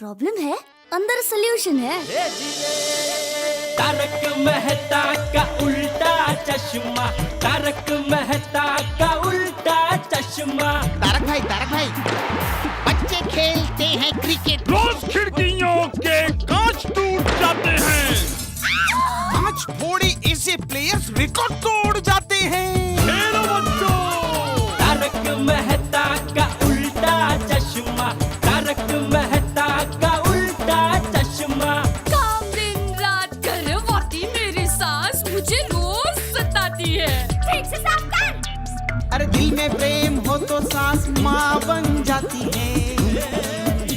Problem है, अंदर solution है। तारक मेहता का उल्टा चश्मा, तारक मेहता का उल्टा चश्मा। तारक भाई, बच्चे खेलते हैं क्रिकेट, रोज खिड़कियों के कांच टूट जाते हैं। आज थोड़े ऐसे प्लेयर्स रिकॉर्ड तोड़ जाते हैं। खेलो बच्चों। तारक मेहता का उल्टा चश्मा, तारक मेहता का उल्टा चश्मा। काम दिन रात करवाती मेरी सास मुझे रोज सताती है। ठीक से साफ कर। अरे दिल में प्रेम हो तो सास माँ बन जाती है।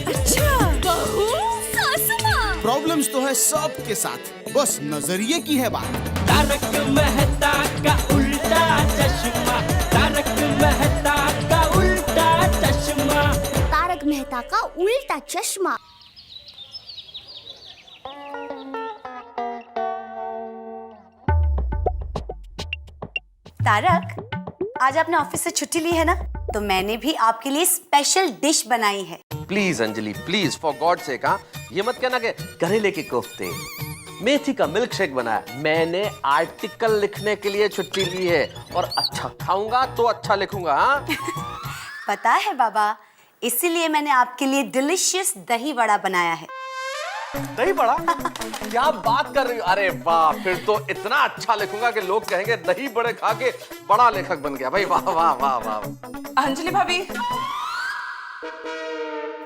अच्छा, बहू सास माँ। प्रॉब्लम्स तो है सबके साथ, बस नजरिए की है बात। तारक मेहता का उल्टा चश्मा, तारक मेहता का उल्टा चश्मा। तारक मेहता का उल्टा चश्मा। तारक, आज आपने ऑफिस से छुट्टी ली है ना, तो मैंने भी आपके लिए स्पेशल डिश बनाई है। Please Anjali please, for God sake, हाँ ये मत कहना कि करेले के कोफ्ते, मेथी का मिल्क शेक बनाया। मैंने आर्टिकल लिखने के लिए छुट्टी ली है और अच्छा खाऊंगा तो अच्छा लिखूंगा। हाँ पता है बाबा, इसीलिए मैंने आपके लिए डिलीशियस दही वड़ा बनाया है। दही बड़ा? क्या बात कर रही हो? अरे वाह, फिर तो इतना अच्छा लिखूंगा कि लोग कहेंगे दही बड़े खा के बड़ा लेखक बन गया। भाई वाह वाह वाह वाह। अंजलि भाभी।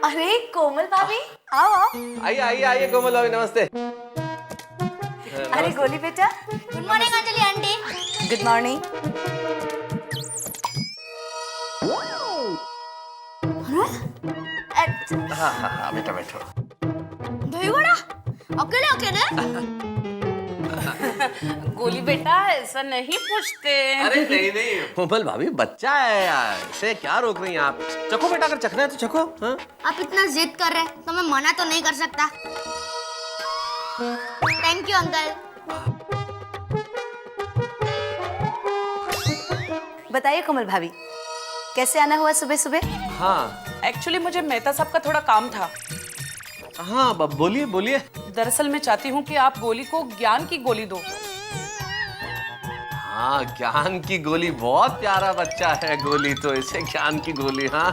अरे कोमल भाभी, आओ आओ। आइए आइए आइए कोमल भाभी, नमस्ते। अरे गोली बेटा। Good morning Anjali aunty. Good morning. हाँ हाँ हाँ बेटा बैठो। दही वड़ा अकेले अकेले? गोली बेटा ऐसा नहीं पूछते। अरे नहीं नहीं कोमल भाभी, बच्चा है यार, इसे क्या रोक रही हैं आप? चखो बेटा, अगर चखना है तो चखो। हाँ आप इतना जिद कर रहे हैं तो मैं मना तो नहीं कर सकता। Thank you uncle. बताइए कोमल भाभी, कैसे आना हुआ सुबह सुबह? हाँ एक्चुअली मुझे मेहता साहब का थोड़ा काम था। हाँ बोलिए बोलिए। दरअसल मैं चाहती हूँ कि आप गोली को ज्ञान की गोली दो। हाँ ज्ञान की गोली, बहुत प्यारा बच्चा है गोली, तो इसे ज्ञान की गोली। हाँ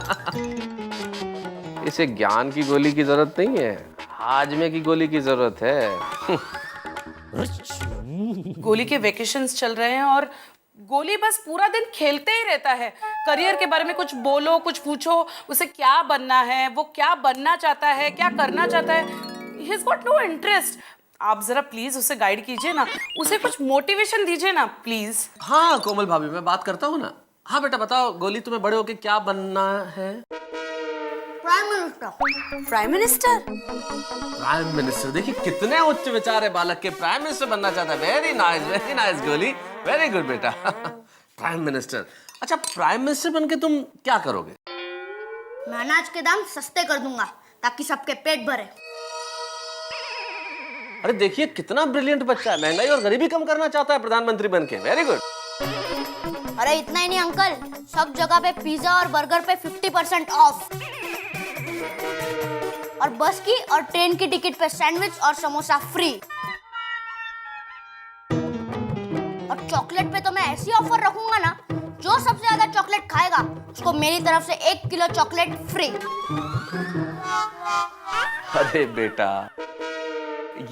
इसे ज्ञान की गोली की जरूरत नहीं है, हाजमे की गोली की जरूरत है। गोली के वेकेशंस चल रहे हैं और गोली बस पूरा दिन खेलते ही रहता है। करियर के बारे में कुछ बोलो, कुछ पूछो, उसे क्या बनना है, वो क्या बनना चाहता है, क्या करना चाहता है। He has got no interest. आप जरा प्लीज उसे गाइड कीजिए ना, उसे कुछ मोटिवेशन दीजिए ना प्लीज। हाँ कोमल भाभी, मैं बात करता हूँ ना। हाँ बेटा बताओ, गोली तुम्हें बड़े होके क्या बनना है? Prime minister. Prime minister? Prime minister? देखिए कितने उच्च विचार है बालक के, प्राइम मिनिस्टर बनना चाहता है। वेरी नाइस गोली, वेरी गुड बेटा। Prime minister. अच्छा, प्राइम मिनिस्टर बनके तुम क्या करोगे? मैं अनाज के दाम सस्ते कर दूंगा ताकि सबके पेट भरे। अरे देखिए कितना ब्रिलियंट बच्चा है, महंगाई और गरीबी कम करना चाहता है प्रधानमंत्री बनके। Very good. अरे इतना ही नहीं अंकल, सब जगह पे पिज्जा और बर्गर पे 50% ऑफ, और बस की और ट्रेन की टिकट पे सैंडविच और समोसा फ्री, और चॉकलेट पे तो मैं ऐसी ऑफर रखूंगा ना, जो सबसे ज्यादा चॉकलेट खाएगा उसको मेरी तरफ से 1 किलो चॉकलेट फ्री। अरे बेटा,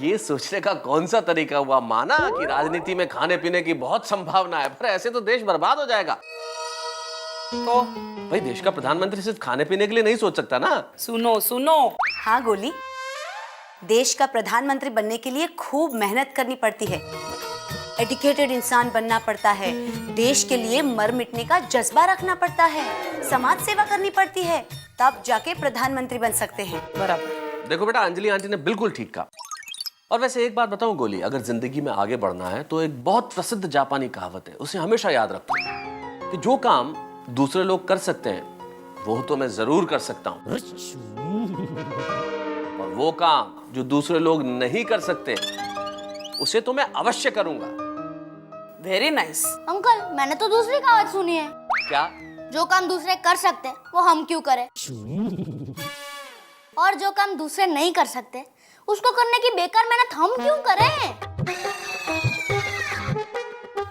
ये सोचने का कौन सा तरीका हुआ? माना कि राजनीति में खाने पीने की बहुत संभावना है, पर ऐसे तो देश बर्बाद हो जाएगा। तो भाई देश का प्रधानमंत्री सिर्फ खाने पीने के लिए नहीं सोच सकता ना। सुनो सुनो। हाँ गोली, देश का प्रधानमंत्री बनने के लिए खूब मेहनत करनी पड़ती है, एजुकेटेड इंसान बनना पड़ता है, देश के लिए मर मिटने का जज्बा रखना पड़ता है, समाज सेवा करनी पड़ती है, तब जाके प्रधानमंत्री बन सकते हैं। बराबर। देखो बेटा, अंजलि आंटी ने बिल्कुल ठीक कहा। और वैसे एक बात बताऊं गोली, अगर जिंदगी में आगे बढ़ना है तो एक बहुत प्रसिद्ध जापानी कहावत है, उसे हमेशा याद रखो कि जो काम दूसरे लोग कर सकते हैं वो तो मैं जरूर कर सकता हूं, और वो काम जो दूसरे लोग नहीं कर सकते उसे तो मैं अवश्य करूंगा। Very nice. अंकल, मैंने तो दूसरी कहावत सुनी है। क्या? जो काम दूसरे कर सकते हैं वो हम क्यों करें? और जो काम दूसरे नहीं कर सकते उसको करने की बेकार मेहनत हम क्यों करें?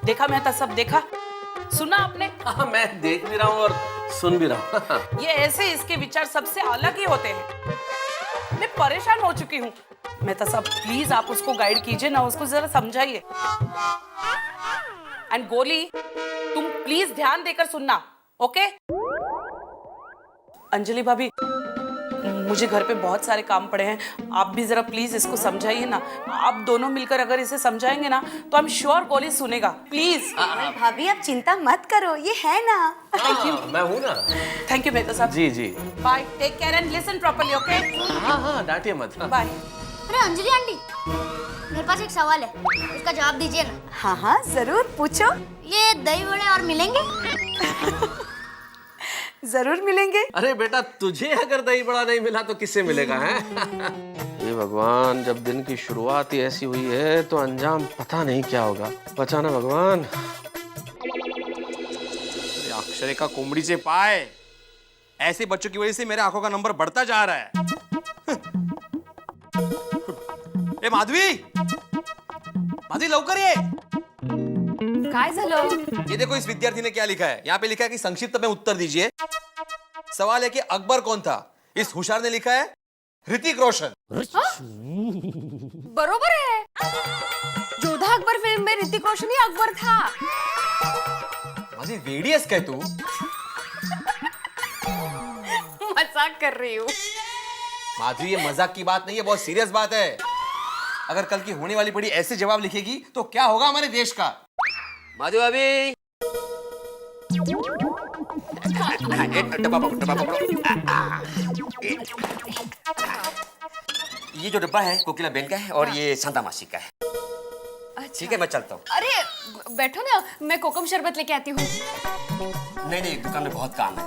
देखा मेहता सब देखा, सुना आपने? हाँ, मैं देख भी रहा हूँ और सुन भी रहा हूँ। ये ऐसे इसके विचार सबसे अलग ही होते हैं। मैं परेशान हो चुकी हूँ। मेहता साहब प्लीज आप उसको गाइड कीजिए ना, उसको जरा समझाइए। एंड गोली तुम प्लीज ध्यान देकर सुनना, ओके? अंजलि भाभी मुझे घर पे बहुत सारे काम पड़े हैं, आप भी जरा प्लीज इसको समझाइए ना। आप दोनों मिलकर अगर इसे समझाएंगे ना तो आई एम श्योर गोली सुनेगा। प्लीज। भाभी आप चिंता मत करो, ये है ना। Thank you. मैं हूँ ना। थैंक यू मेहता साहब। जी जी। Bye, take care and listen properly, okay? हाँ, डांटिए मत। बाय। अरे अंजलि आंटी, मेरे पास एक सवाल है, उसका जवाब दीजिए ना। हाँ हाँ जरूर पूछो। ये दही वड़े और मिलेंगे? जरूर मिलेंगे। अरे बेटा, तुझे अगर दही बड़ा नहीं मिला तो किससे मिलेगा है? ये भगवान, जब दिन की शुरुआत ही ऐसी हुई है तो अंजाम पता नहीं क्या होगा। बचाना भगवान। अक्षरे का कोमड़ी से पाए, ऐसे बच्चों की वजह से मेरे आंखों का नंबर बढ़ता जा रहा है। ए माधवी, माधवी लवकर ये। काय झालं? ये देखो इस विद्यार्थी ने क्या लिखा है। यहाँ पे लिखा है कि संक्षिप्त में उत्तर दीजिए। सवाल है कि अकबर कौन था? इस होशियार ने लिखा है ऋतिक रोशन। बरोबर है, जोधा अकबर फिल्म में ऋतिक रोशन ही अकबर था। माधवी वेडियस क्या तू? मजाक कर रही हूँ। माधवी ये मजाक की बात नहीं है, बहुत सीरियस बात है। अगर कल की होने वाली पढ़ी ऐसे जवाब लिखेगी तो क्या होगा हमारे देश का? माधवी अभी ये जो डब्बा है कोकिला बेन का है और ये शांता मासी का है। ठीक है, मैं चलता हूँ। अरे बैठो ना, मैं कोकम शरबत लेके आती हूँ। नहीं नहीं, दुकान में बहुत काम है।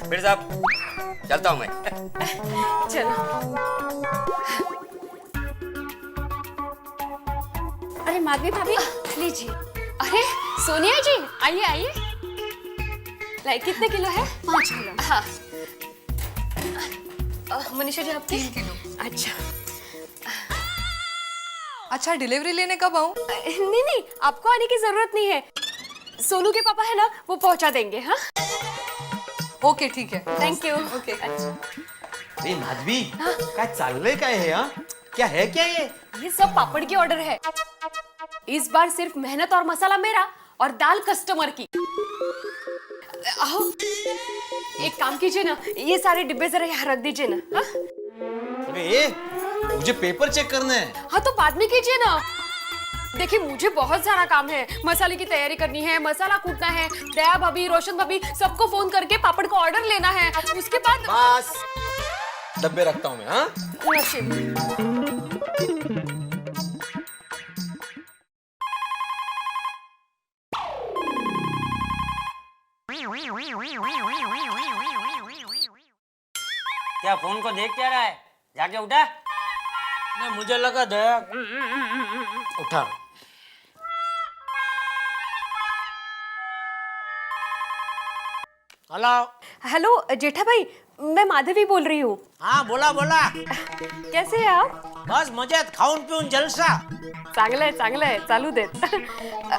फिर साहब चलता हूँ मैं। चलो। अरे माधवी भाभी लीजिए। अरे सोनिया जी आइए आइए। लाइक कितने किलो है? 5 किलो। हाँ। मनीषा जी आप 3 किलो। अच्छा अच्छा, डिलीवरी लेने कब आऊं? नहीं नहीं, आपको आने की जरूरत नहीं है। सोनू के पापा है ना, वो पहुंचा देंगे। हाँ ओके ठीक है, थैंक यू। ओके। अरे माधवी, काय चाललंय काय हे? हाँ क्या है क्या ये सब पापड़ की ऑर्डर है। इस बार सिर्फ मेहनत और मसाला मेरा और दाल कस्टमर की। आओ एक काम कीजिए ना, ये सारे डिब्बे जरा यहाँ रख दीजिए ना। हाँ? अरे मुझे पेपर चेक करना है। हाँ तो बाद में कीजिए ना। देखिए मुझे बहुत सारा काम है, मसाले की तैयारी करनी है, मसाला कूटना है, दया भाभी, रोशन भाभी सबको फोन करके पापड़ का ऑर्डर लेना है। उसके बाद बस डब्बे रखता हूँ मैं। हाँ क्या फोन को देख क्या रहा है? जाके उठा। ना मुझे लगा दया उठा। हेलो हेलो जेठा भाई, मैं माधवी बोल रही हूँ। हाँ बोला बोला। कैसे हैं आप? बस मजेत, खाऊन पिऊन जलसा। चांगलं आहे, चालू देत।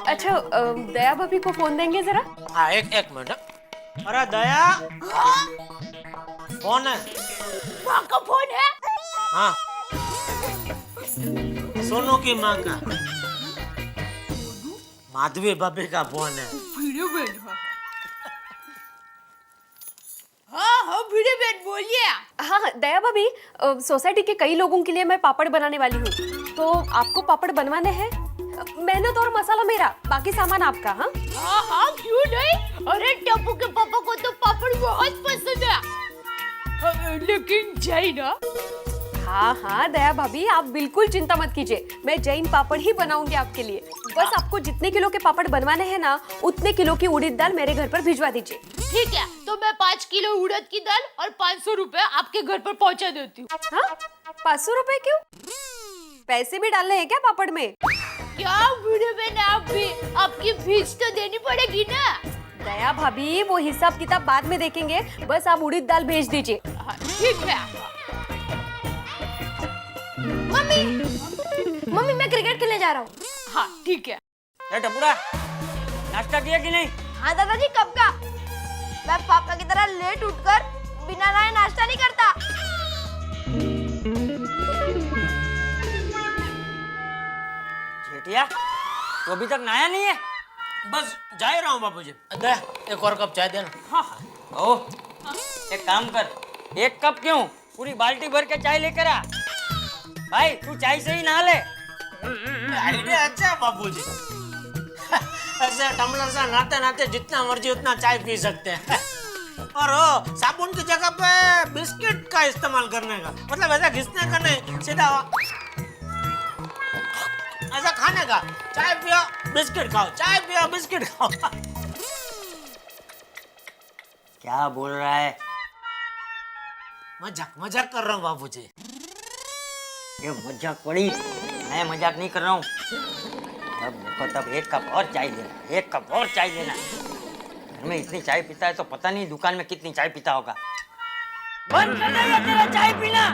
अच्छा दया भाभी को फोन देंगे जरा। हाँ एक मिनट। अरे दया फोन है। आपका फोन है? हाँ सोनू की माँ का, माधवी भाभी का फोन है। हाँ भिड़े बेट बोलिए। हाँ दया भाभी, सोसाइटी के कई लोगों के लिए मैं पापड़ बनाने वाली हूँ, तो आपको पापड़ बनवाने हैं। मेहनत और मसाला मेरा, बाकी सामान आपका। हाँ हाँ क्यों नहीं। अरे टप्पू के पापा को तो पापड़ बहुत पसंद है, लेकिन जैन। हाँ हाँ दया भाभी, आप बिल्कुल चिंता मत कीजिए, मैं जैन पापड़ ही बनाऊंगी आपके लिए। बस आपको जितने किलो के पापड़ बनवाने हैं ना, उतने किलो की उड़द दाल मेरे घर पर भिजवा दीजिए। ठीक है, तो मैं 5 किलो उड़द की दाल और 500 रुपए आपके घर पर पहुंचा देती हूँ। हाँ 500 रुपए क्यों? पैसे भी डालने हैं क्या पापड़ में? क्या वीडियो में आप भी, आपकी फीस तो देनी पड़ेगी ना। दया भाभी वो हिसाब किताब बाद में देखेंगे, बस आप उड़द दाल भेज दीजिए। ठीक है। मम्मी मम्मी मैं क्रिकेट खेलने जा रहा हूँ। हाँ ठीक है। ए टपुरा, नाश्ता किया कि नहीं? हाँ दादाजी कब का? मैं पापा की तरह लेट उठकर बिना नहाए नाश्ता नहीं करता। जेठिया, तो अभी तक नहाया नहीं है? बस जा ही रहा हूँ बापूजी। दया एक और कप चाय देना। हाँ हाँ। ओ, एक काम कर, एक कप क्यों, पूरी बाल्टी भर के चाय लेकर आ। भाई तू चाय से ही नहा ले। आइडिया अच्छा है बापूजी। ऐसे टम्बलर से नहाते नहाते जितना मर्जी उतना चाय पी सकते हैं। और वो साबुन की जगह पे बिस्किट का इस्तेमाल करने का, मतलब ऐसा घिसने का नहीं, सीधा ऐसा खाने का। चाय पियो बिस्किट खाओ, चाय पियो बिस्किट खाओ। क्या बोल रहा है? मजाक मजाक कर रहा हूँ बापूजी। ये मजाक पड़ी, मैं मजाक नहीं कर रहा हूँ। तब देखो तब एक कप और चाय लेना, एक कप और चाय लेना। घर में इतनी चाय पीता है तो पता नहीं दुकान में कितनी चाय पीता होगा। बंद कर देगा तेरा चाय पीना।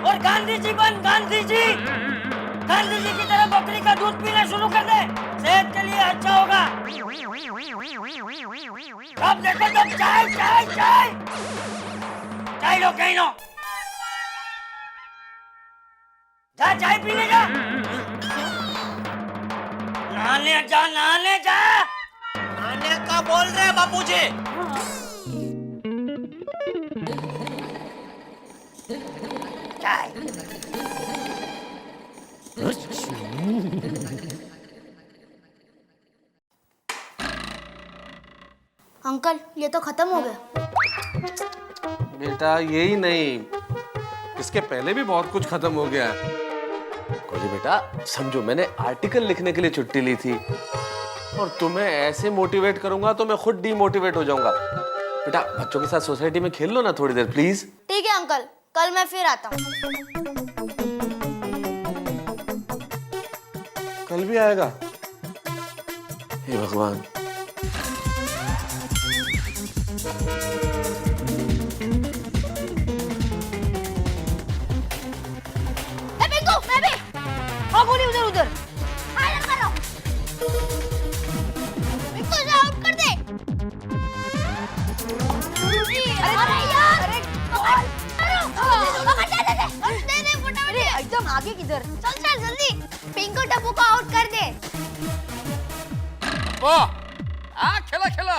और गांधी जी बन, गांधी जी, गांधी जी की तरह बकरी का दूध पीना शुरू कर दे, सेहत के लिए अच्छा होगा। अब देखो तब चाय चाय चाय चाय लो, कहीं लो, जा चाय पीने जा, नहाने जा, नहाने जा। खाने का बोल रहे हैं बापूजी। चाय। अंकल ये तो खत्म हो गया। बेटा यही नहीं, इसके पहले भी बहुत कुछ खत्म हो गया है। कोली बेटा समझो, मैंने आर्टिकल लिखने के लिए छुट्टी ली थी और तुम्हें ऐसे मोटिवेट करूंगा तो मैं खुद डीमोटिवेट हो जाऊंगा। बेटा बच्चों के साथ सोसाइटी में खेल लो ना थोड़ी देर प्लीज। ठीक है अंकल, कल मैं फिर आता हूँ। कल भी आएगा? हे भगवान। पिंकू मैं भी। हाँ गोली उधर उधर। हाय करो। पिंकू से आउट कर दे। अरे यार, अरे दे फटाफट। एकदम आगे किधर? चल चल जल्दी। पिंकू टप्पू को आउट कर दे। ओ, आ खेलो खेलो।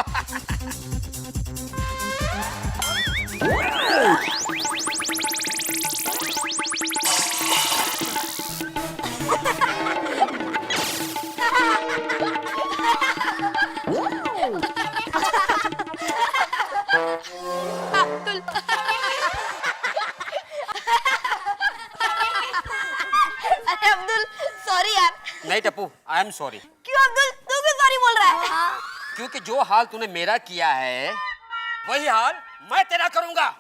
अरे अब्दुल सॉरी यार। नहीं टप्पू, आई एम सॉरी। क्यों अब्दुल, तू क्यों सॉरी बोल रहा है? क्योंकि जो हाल तूने मेरा किया है वही हाल मैं तेरा करूंगा।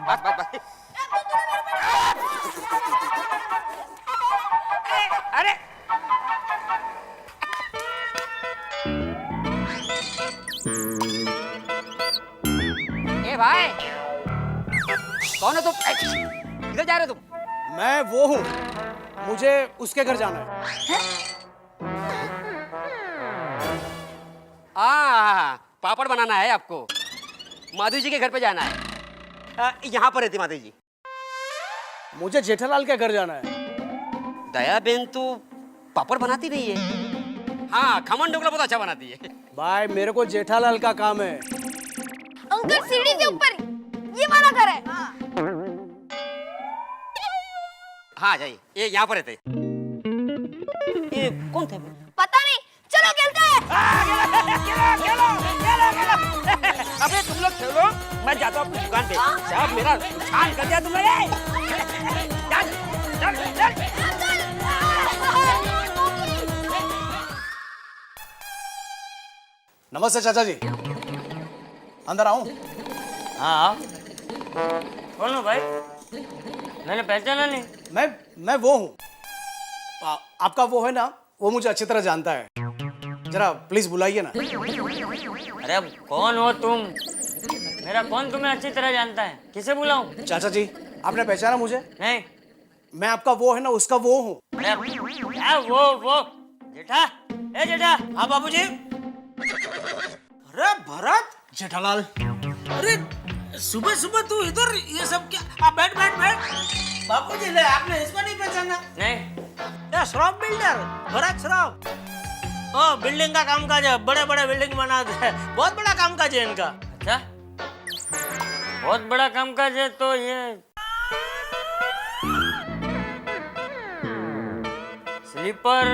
बस बस बस। अरे ए भाई, कौन हो तुम? किधर जा रहे हो तुम? मैं वो हूँ, मुझे उसके घर जाना है। पापड़ बनाना है आपको, माधु जी के घर पे जाना है। यहाँ पर रहती माधु जी। मुझे जेठालाल के घर जाना है। दया बेन तो पापड़ बनाती नहीं है। हाँ, खमन ढोकला बहुत अच्छा बनाती है। भाई मेरे को जेठालाल का काम है। अंकल सीढ़ी के ऊपर ये वाला घर है। हाँ जाइए, ये यहाँ पर रहते। ये कौन थे? पता नहीं, चलो खेलते हैं। अबे तुम लोग खेलो, मैं जाता हूँ अपनी दुकान पे। साहब मेरा नुकसान कर दिया तुमने। चल चल चल। नमस्ते चाचा जी, अंदर आऊं? हाँ कौन हो भाई? मैंने पहचाना नहीं। मैं वो हूँ, आपका वो है ना, वो मुझे अच्छी तरह जानता है। जरा प्लीज बुलाइए ना। अरे अब कौन हो तुम? मेरा कौन तुम्हें अच्छी तरह जानता है? किसे बुलाऊं? चाचा जी, आपने पहचाना मुझे? नहीं। मैं आपका वो है ना, उसका वो हूँ। अरे क्या वो जेठा? ए जेठा। हाँ बाबूजी। अरे भरत। जेठालाल। अरे सुबह सुबह तू इधर ये सब क्या? बैठ बैठ बैठ। बाबूजी ले, आपने इसको नहीं पहचाना? नहीं। श्रॉफ बिल्डर भरत श्रॉफ। ओ बिल्डिंग का कामकाज है, बड़े बड़े बिल्डिंग बनाते हैं, बहुत बड़ा कामकाज है इनका। अच्छा, बहुत बड़ा कामकाज है। तो ये स्लीपर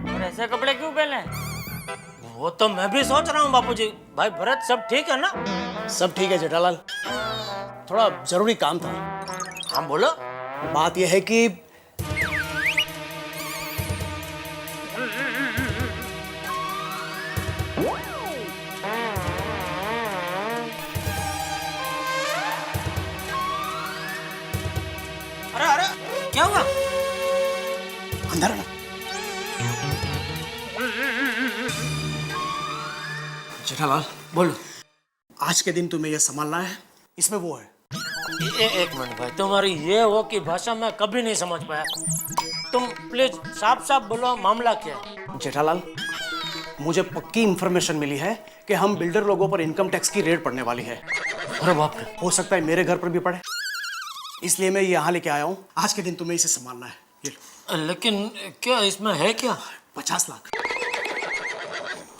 और ऐसे कपड़े क्यों पहने? वो तो मैं भी सोच रहा हूँ बापूजी। भाई भरत, सब ठीक है ना? सब ठीक है जेठालाल, थोड़ा जरूरी काम था। हाँ बोलो। बात यह है कि अरे अरे क्या हुआ? अंदर ना। जेठालाल बोलो। आज के दिन तुम्हें यह संभालना है, इसमें वो है। एक मिनट भाई, तुम्हारी ये वो की भाषा मैं कभी नहीं समझ पाया। तुम प्लीज साफ साफ बोलो, मामला क्या है? जेठालाल, मुझे पक्की इंफॉर्मेशन मिली है कि हम बिल्डर लोगों पर इनकम टैक्स की रेड पड़ने वाली है। अरे बाप रे। हो सकता है मेरे घर पर भी पड़े, इसलिए मैं यहाँ लेके आया हूँ। आज के दिन तुम्हें इसे संभालना है। ये लो। लेकिन क्या इसमें है क्या? 50 लाख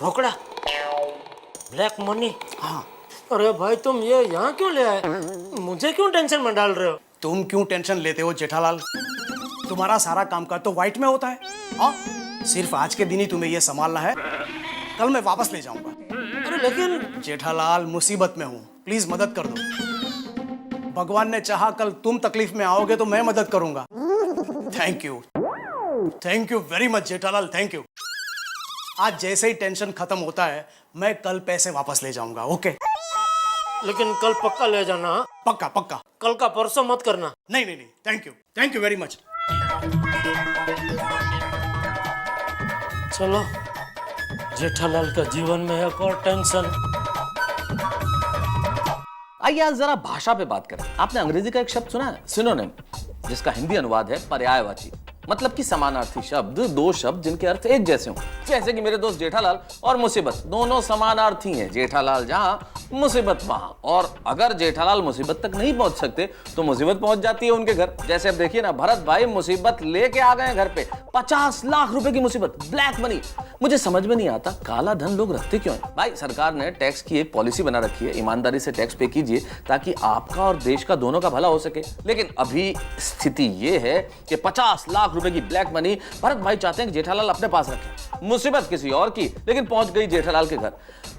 रोकड़ा, ब्लैक मनी। हाँ। अरे भाई तुम ये यहाँ क्यों ले आए? मुझे क्यों टेंशन में डाल रहे हो? तुम क्यों टेंशन लेते हो जेठालाल? तुम्हारा सारा काम का तो व्हाइट में होता है। हाँ, सिर्फ आज के दिन ही तुम्हें यह संभालना है, कल मैं वापस ले जाऊंगा। अरे लेकिन जेठालाल, मुसीबत में हूँ, प्लीज मदद कर दो। भगवान ने चाहा कल तुम तकलीफ में आओगे तो मैं मदद करूंगा। Thank you very much Jethalal, thank you. आज जैसे ही टेंशन खत्म होता है, मैं कल पैसे वापस ले जाऊंगा। ओके? लेकिन कल पक्का ले जाना। हाँ? पक्का पक्का। कल का परसों मत करना। नहीं नहीं नहीं, थैंक यू वेरी मच। चलो, जेठालाल का जीवन में एक और टेंशन। आइए आज जरा भाषा पे बात करें। आपने अंग्रेजी का एक शब्द सुना है, सिनोनिम, जिसका हिंदी अनुवाद है पर्यायवाची। मतलब कि समानार्थी शब्द, दो शब्द जिनके अर्थ एक जैसे हों। जैसे कि मेरे दोस्त जेठालाल और मुसीबत दोनों समानार्थी हैं। जेठालाल जहां, मुसीबत वहां। और अगर जेठालाल मुसीबत तक नहीं पहुंच सकते तो मुसीबत पहुंच जाती है उनके घर। जैसे अब देखिए ना, भरत भाई मुसीबत लेके आ गए घर पे। 50 लाख रुपए की मुसीबत, ब्लैक मनी। मुझे समझ में नहीं आता काला धन लोग रखते क्यों हैं। भाई सरकार ने टैक्स की एक पॉलिसी बना रखी है, ईमानदारी से टैक्स पे कीजिए ताकि आपका और देश का दोनों का भला हो सके। लेकिन अभी स्थिति ये है कि 50 लाख रुपए की ब्लैक मनी भरत भाई चाहते हैं कि जेठालाल अपने पास रखें। मुसीबत किसी और की, लेकिन पहुंच गई जेठालाल के घर।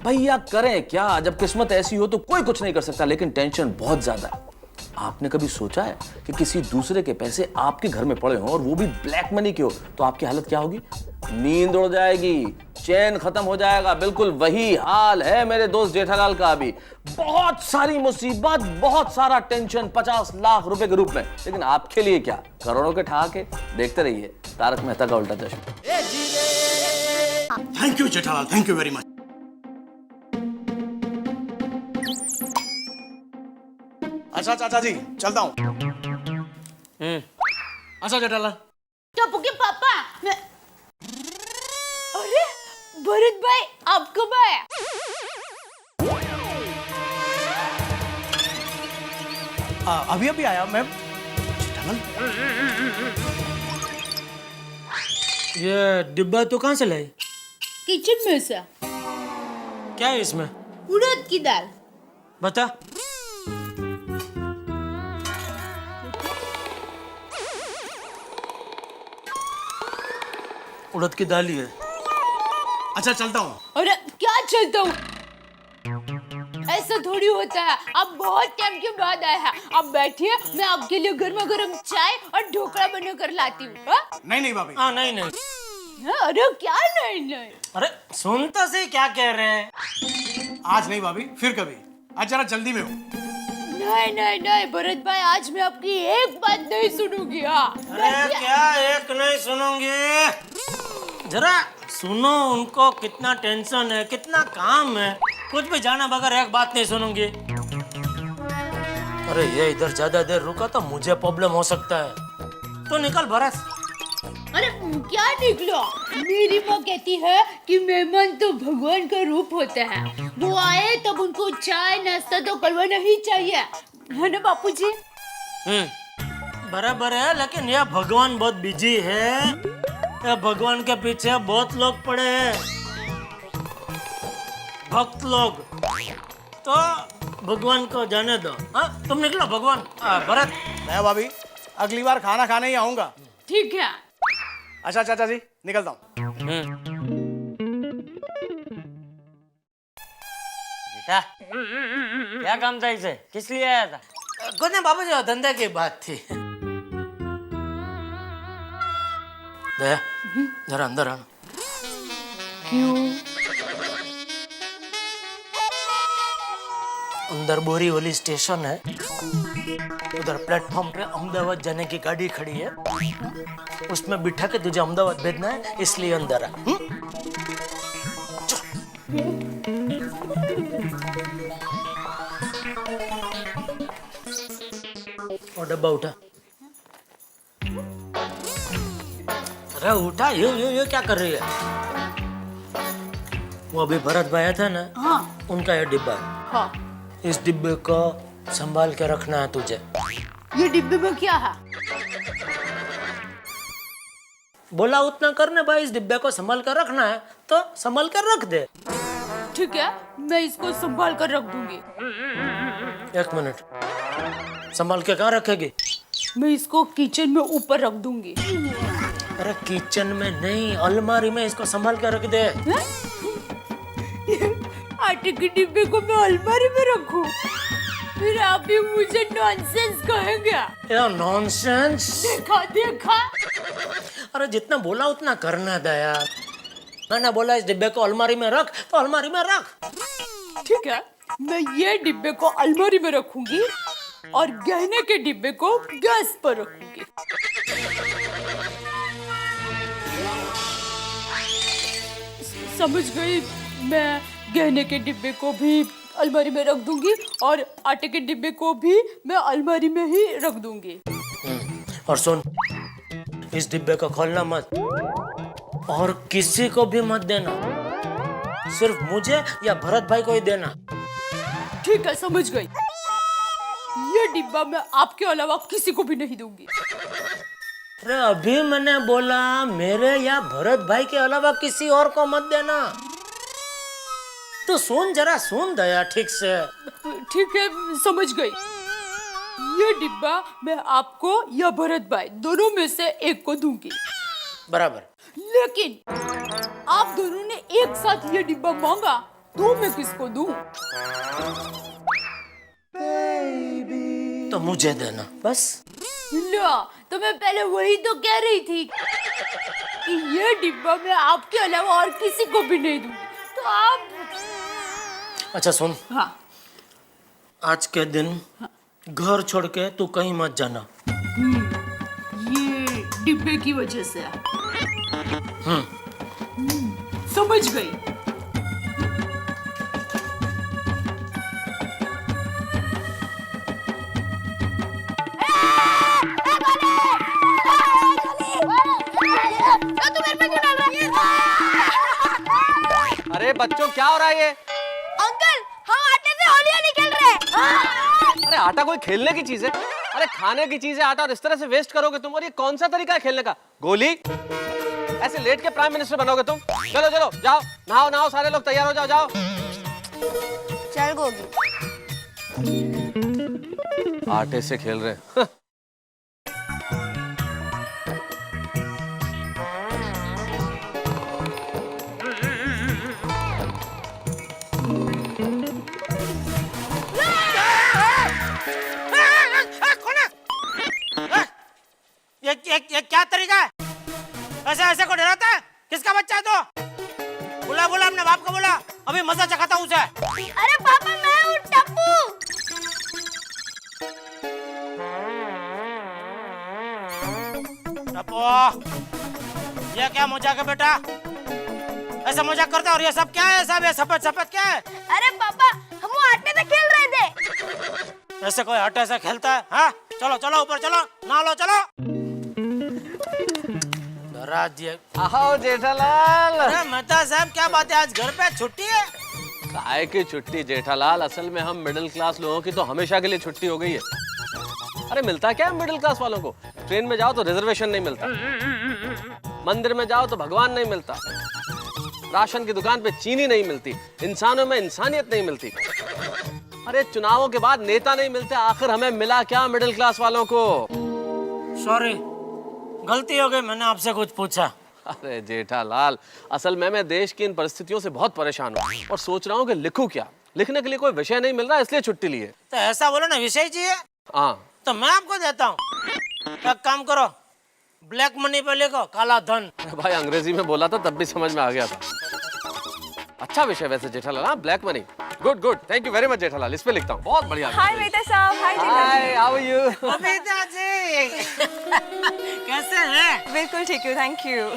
भैया करें क्या? जब किस्मत ऐसी हो तो कोई कुछ नहीं कर सकता, लेकिन टेंशन बहुत ज्यादा है। आपने कभी सोचा है कि किसी दूसरे के पैसे आपके घर में पड़े हों और वो भी ब्लैक मनी के हो, तो आपकी हालत क्या होगी? नींद उड़ जाएगी, चैन खत्म हो जाएगा। बिल्कुल वही हाल है मेरे दोस्त जेठालाल का अभी। बहुत सारी मुसीबत, बहुत सारा टेंशन 50 लाख रुपए के रूप में, लेकिन आपके लिए क्या, करोड़ों के ठहाके। देखते रहिए तारक मेहता का उल्टा चश्मा। Thank you Jethalal, thank you very much. अच्छा चाचा जी, चलता हूँ। अच्छा जेठालाल। टप्पू के पापा, मैं... अरे भरत भाई, आप कब आए? अभी अभी आया मैं। जेठालाल, ये डिब्बा तो कहाँ से लाई? किचन में से। क्या है इसमें? उड़द की दाल। बता। उड़द की दाल ही है। अच्छा चलता हूँ। अरे क्या चलता हूँ? ऐसा थोड़ी होता है। आप बहुत टाइम के बाद आए हैं। आप बैठिए, मैं आपके लिए गर्मा गर्म चाय और ढोकला बना कर लाती हूँ। नहीं नहीं भाभी। हाँ नहीं नहीं। अरे क्या नहीं नहीं? अरे सुन तो सही क्या कह रहे हैं। आज नहीं भाभी, फिर कभी। आज जरा जल्दी में हो। नहीं नहीं नहीं भरत भाई, आज मैं आपकी एक बात नहीं सुनूंगी। हाँ अरे क्या एक नहीं सुनूंगी? जरा सुनो उनको, कितना टेंशन है, कितना काम है, कुछ भी जाना बगैर एक बात नहीं सुनूंगी। अरे ये इधर ज्यादा देर रुका तो मुझे प्रॉब्लम हो सकता है। तो निकल भरत। अरे क्या निकलो, मेरी माँ कहती है कि मेहमान तो भगवान का रूप होता है, वो आए तब उनको चाय नाश्ता तो करवाना ही चाहिए, है ना बापूजी? बराबर है, लेकिन यह भगवान बहुत बिजी है, यह भगवान के पीछे बहुत लोग पड़े हैं, भक्त लोग। तो भगवान को जाने दो। हाँ तुम निकलो भगवान। भरत। दया भाभी, अगली बार खाना खाने ही आऊंगा। ठीक है। अच्छा चाचा जी, निकलता हूँ। बेटा क्या काम था इसे, किस लिए आया था? कुछ नहीं बाबू जी, धंधे की बात थी। दया जरा अंदर आना। क्यों? अंदर बोरीवली स्टेशन है, उधर प्लेटफॉर्म पे अहमदाबाद जाने की गाड़ी खड़ी है, उसमें बिठा के तुझे अहमदाबाद भेजना है, इसलिए अंदर आ। और डब्बा उठा। अरे उठा, ये क्या कर रही है? वो अभी भरत भाई आया था ना, हाँ उनका ये डिब्बा है। हाँ, इस डिब्बे को संभाल के रखना है तुझे। ये डिब्बे में क्या है? बोला उतना करने भाई, इस डिब्बे को संभाल कर रखना है तो संभाल कर रख दे। ठीक है, मैं इसको संभाल कर रख दूंगी। एक मिनट, संभाल के कहाँ रखेगी? मैं इसको किचन में ऊपर रख दूंगी। अरे किचन में नहीं, अलमारी में इसको संभाल के रख दे। आटे के डिब्बे को मैं अलमारी में रखूं? फिर आप भी मुझे नॉनसेंस कहेंगे। यार नॉनसेंस? देखा देखा। अरे जितना बोला उतना करना दया। मैंने बोला इस डिब्बे को अलमारी में रख तो अलमारी में रख। ठीक है, मैं ये डिब्बे को अलमारी में रखूंगी और गहने के डिब्बे को गैस पर रखूंगी। समझ गई? मैं गहने के डिब्बे को भी अलमारी में रख दूंगी और आटे के डिब्बे को भी मैं अलमारी में ही रख दूंगी। और सुन, इस डिब्बे को खोलना मत और किसी को भी मत देना, सिर्फ मुझे या भरत भाई को ही देना। ठीक है, समझ गई। ये डिब्बा मैं आपके अलावा किसी को भी नहीं दूंगी। अरे अभी मैंने बोला मेरे या भरत भाई के अलावा किसी और को मत देना। तो सुन, जरा सुन दया ठीक से। ठीक है, समझ गई। ये डिब्बा मैं आपको या भरत भाई दोनों में से एक को दूंगी। बराबर। लेकिन आप दोनों ने एक साथ ये डिब्बा मांगा तो मैं किसको दूं? तो मुझे देना बस। लो, तो मैं पहले वही तो कह रही थी कि ये डिब्बा मैं आपके अलावा और किसी को भी नहीं दूंगी। तो आप अच्छा सुन, हाँ, आज के दिन घर छोड़ के तू कहीं मत जाना। ये डिब्बे की वजह से। समझ गई। अरे बच्चों क्या हो रहा है ये? अंकल, हम आटे से होली खेल रहे हैं। अरे आटा कोई खेलने की चीज है? अरे खाने की चीज है आटा, और इस तरह से वेस्ट करोगे तुम? और ये कौन सा तरीका है खेलने का? गोली, ऐसे लेट के प्राइम मिनिस्टर बनोगे तुम? चलो चलो जाओ, नहाओ नहाओ, सारे लोग तैयार हो जाओ, जाओ। चल गोगी। आटे से खेल रहे हैं। ये क्या तरीका है? ऐसे ऐसे को डराता है? किसका बच्चा है तो? बुला बुला अपने बाप को बुला, अभी मजा चखाता हूँ उसे। अरे पापा मैं हूँ टप्पू। टप्पू, ये क्या मजाक है बेटा? ऐसा मजाक करता है और ये सब क्या है? सब ये सफेद सफेद क्या है? अरे पापा हम वो आटे से खेल रहे थे। ऐसे कोई आटे से खेलता है? हाँ चलो चलो ऊपर चलो, नहा लो चलो। डरा दिए। आओ जेठालाल। अरे मेहता साहब क्या बात है, आज घर पे छुट्टी है? काय की छुट्टी जेठालाल, असल में हम मिडिल क्लास लोगों की तो हमेशा के लिए छुट्टी हो गई है। अरे मिलता क्या है मिडिल क्लास वालों को? ट्रेन में जाओ तो रिजर्वेशन नहीं मिलता, मंदिर में जाओ तो भगवान नहीं मिलता, राशन की दुकान पे चीनी नहीं मिलती, इंसानों में इंसानियत नहीं मिलती। अरे चुनावों के बाद नेता नहीं मिलते, आखिर हमें मिला क्या मिडिल क्लास वालों को? सॉरी, गलती हो गई, मैंने आपसे कुछ पूछा। अरे जेठालाल, असल में मैं देश की इन परिस्थितियों से बहुत परेशान हूँ और सोच रहा हूँ कि लिखूं क्या। लिखने के लिए कोई विषय नहीं मिल रहा, इसलिए छुट्टी ली है। तो ऐसा बोलो ना, विषय चाहिए हाँ तो मैं आपको देता हूँ। एक काम करो, ब्लैक मनी पे लिखो काला धन। भाई अंग्रेजी में बोला था तब भी समझ में आ गया था। अच्छा विषय वैसे जेठालाल, हाँ black money. Good good, thank you very much Jethalal, इस पे लिखता हूँ। बहुत बढ़िया। हाय मेहता साहब। हाय हाय, हाउ आर यू? अमिता जी कैसे हैं? बिल्कुल ठीक हूँ, थैंक यू।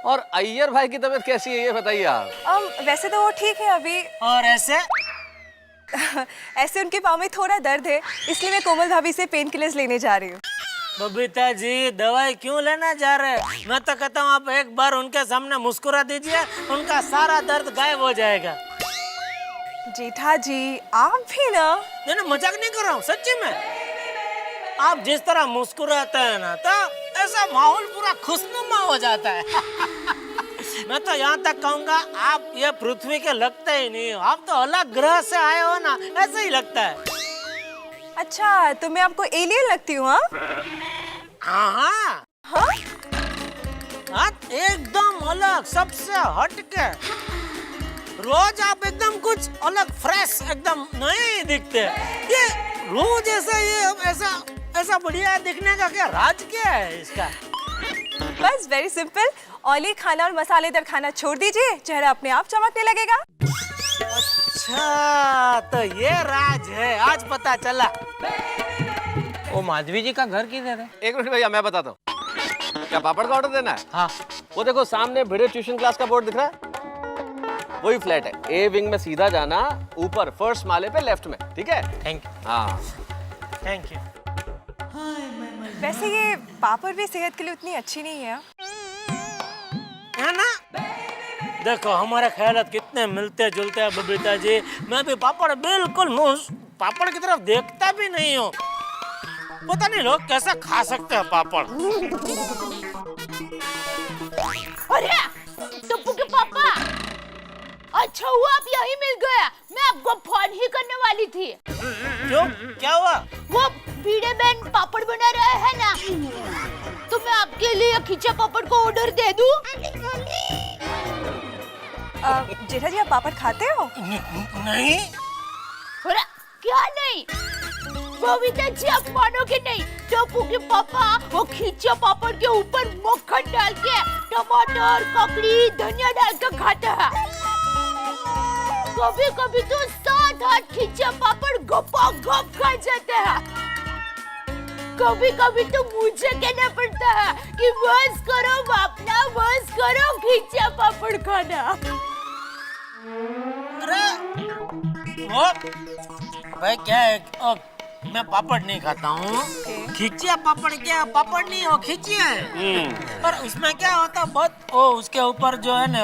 और अय्यर भाई की तबीयत कैसी है ये बताइए आप। वैसे तो वो ठीक है अभी। और ऐसे ऐसे उनके पाँव में थोड़ा दर्द है, इसलिए मैं कोमल भाभी से पेन किलर्स लेने जा रही हूँ। बबीता जी दवाई क्यों लेना जा रहे हैं? मैं तो कहता हूँ आप एक बार उनके सामने मुस्कुरा दीजिए, उनका सारा दर्द गायब हो जाएगा। जेठा जी आप भी ना। नहीं मजाक नहीं कर रहा हूँ, सच्ची में। आप जिस तरह मुस्कुराते हैं ना तो ऐसा माहौल पूरा खुशनुमा हो जाता है। मैं तो यहाँ तक कहूँगा आप ये पृथ्वी के लगते ही नहीं हो, आप तो अलग ग्रह से आए हो ना, ऐसे ही लगता है। अच्छा तो मैं आपको एलियन लगती हूँ? हाँ एकदम अलग, सबसे हटके। रोज आप एकदम कुछ अलग फ्रेश एकदम नहीं दिखते। ये रोज ऐसा बढ़िया दिखने का क्या राज क्या है इसका? बस वेरी सिंपल, ऑयली खाना और मसालेदार खाना छोड़ दीजिए, चेहरा अपने आप चमकने लगेगा। अच्छा तो ये राज है, आज पता चला। ओ माधवी जी का घर किधर है? एक मिनट भैया मैं बताता हूँ। क्या पापड़ का ऑर्डर देना है? हाँ वो देखो सामने भिड़े ट्यूशन क्लास का बोर्ड दिख रहा है, वही फ्लैट है। ए विंग में सीधा जाना, ऊपर फर्स्ट माले पे लेफ्ट में, ठीक है? Thank you. हाँ थैंक यू। वैसे ये पापड़ भी सेहत के लिए उतनी अच्छी नहीं है ना? देखो हमारे ख्यालात कितने मिलते जुलते हैं बबीता जी। मैं भी पापड़ बिल्कुल पापड़ की तरफ देखता भी नहीं हूँ। पता नहीं लोग कैसे खा सकते हैं पापड़। अरे टप्पू के पापा, अच्छा हुआ आप यहीं मिल गया, मैं आपको फोन ही करने वाली थी। क्यों, क्या हुआ? वो भिड़े बहन पापड़ बना रहे हैं ना, तो मैं आपके लिए खींचा पापड़ को ऑर्डर दे दूं? जेठा जी आप पापड़ खाते हो? नहीं। अरे क्या नहीं? बबीता जी आप मानोगे नहीं, टप्पू के पापा वो खींचा पापड़ के ऊपर मक्खन डाल के टमाटर, ककड़ी, धनिया डाल के खाता है। कभी कभी तो 7-8 खींचा पापड़ गप्पा गप खा जाते हैं। कभी कभी तो मुझे कहना पड़ता है कि बस करो बापना, बस करो खींचा पापड़ खाना। अरे वो भाई क्या है, मैं पापड़ नहीं खाता हूँ। खिचिया पापड़ क्या पापड़ नहीं हो, खिचिया है। पर उसमें क्या होता बहुत, वो उसके ऊपर जो है ना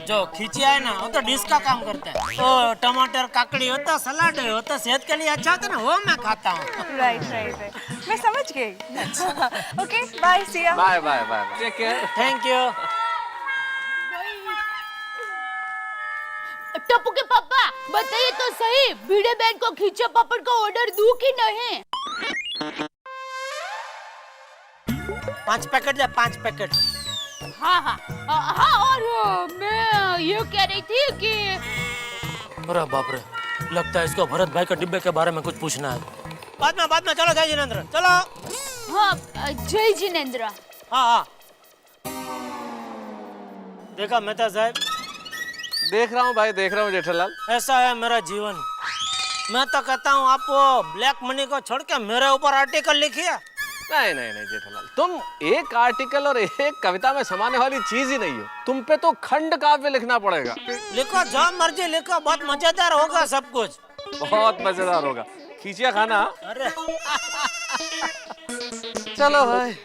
जो खिचिया है ना, वो तो डिश का काम करता है। तो टमाटर काकड़ी होता, सलाड है, होता सेहत के लिए अच्छा होता है ना, वो मैं खाता हूँ। राइट राइट राइट, मैं समझ गई। Okay bye, see you. Bye bye bye, take care. Thank you. Tappu के पापा बताइए तो सही, भिड़े बहन को खींचा पापड़ का ऑर्डर दूं कि नहीं? 5 पैकेट या 5 पैकेट? हाँ, और मैं ये कह रही थी कि अरे बाप रे, लगता है इसको भरत भाई के डिब्बे के बारे में कुछ पूछना है। बाद में चलो जय जिनेंद्र, चलो। हाँ जय जिनेंद्र। हाँ देखा मेहता साहब, देख रहा हूँ भाई, देख रहा हूँ जेठालाल। ऐसा है मेरा जीवन। मैं तो कहता हूँ आप वो ब्लैक मनी को छोड़ के मेरे ऊपर आर्टिकल लिखिए। नहीं नहीं नहीं जेठालाल, तुम एक आर्टिकल और एक कविता में समाने वाली चीज ही नहीं हो। तुम पे तो खंड काव्य लिखना पड़ेगा। लिखो जो मर्जी लिखो, बहुत मजेदार होगा सब कुछ। बहुत मजेदार होगा। खींचिया खाना। अरे चलो भाई।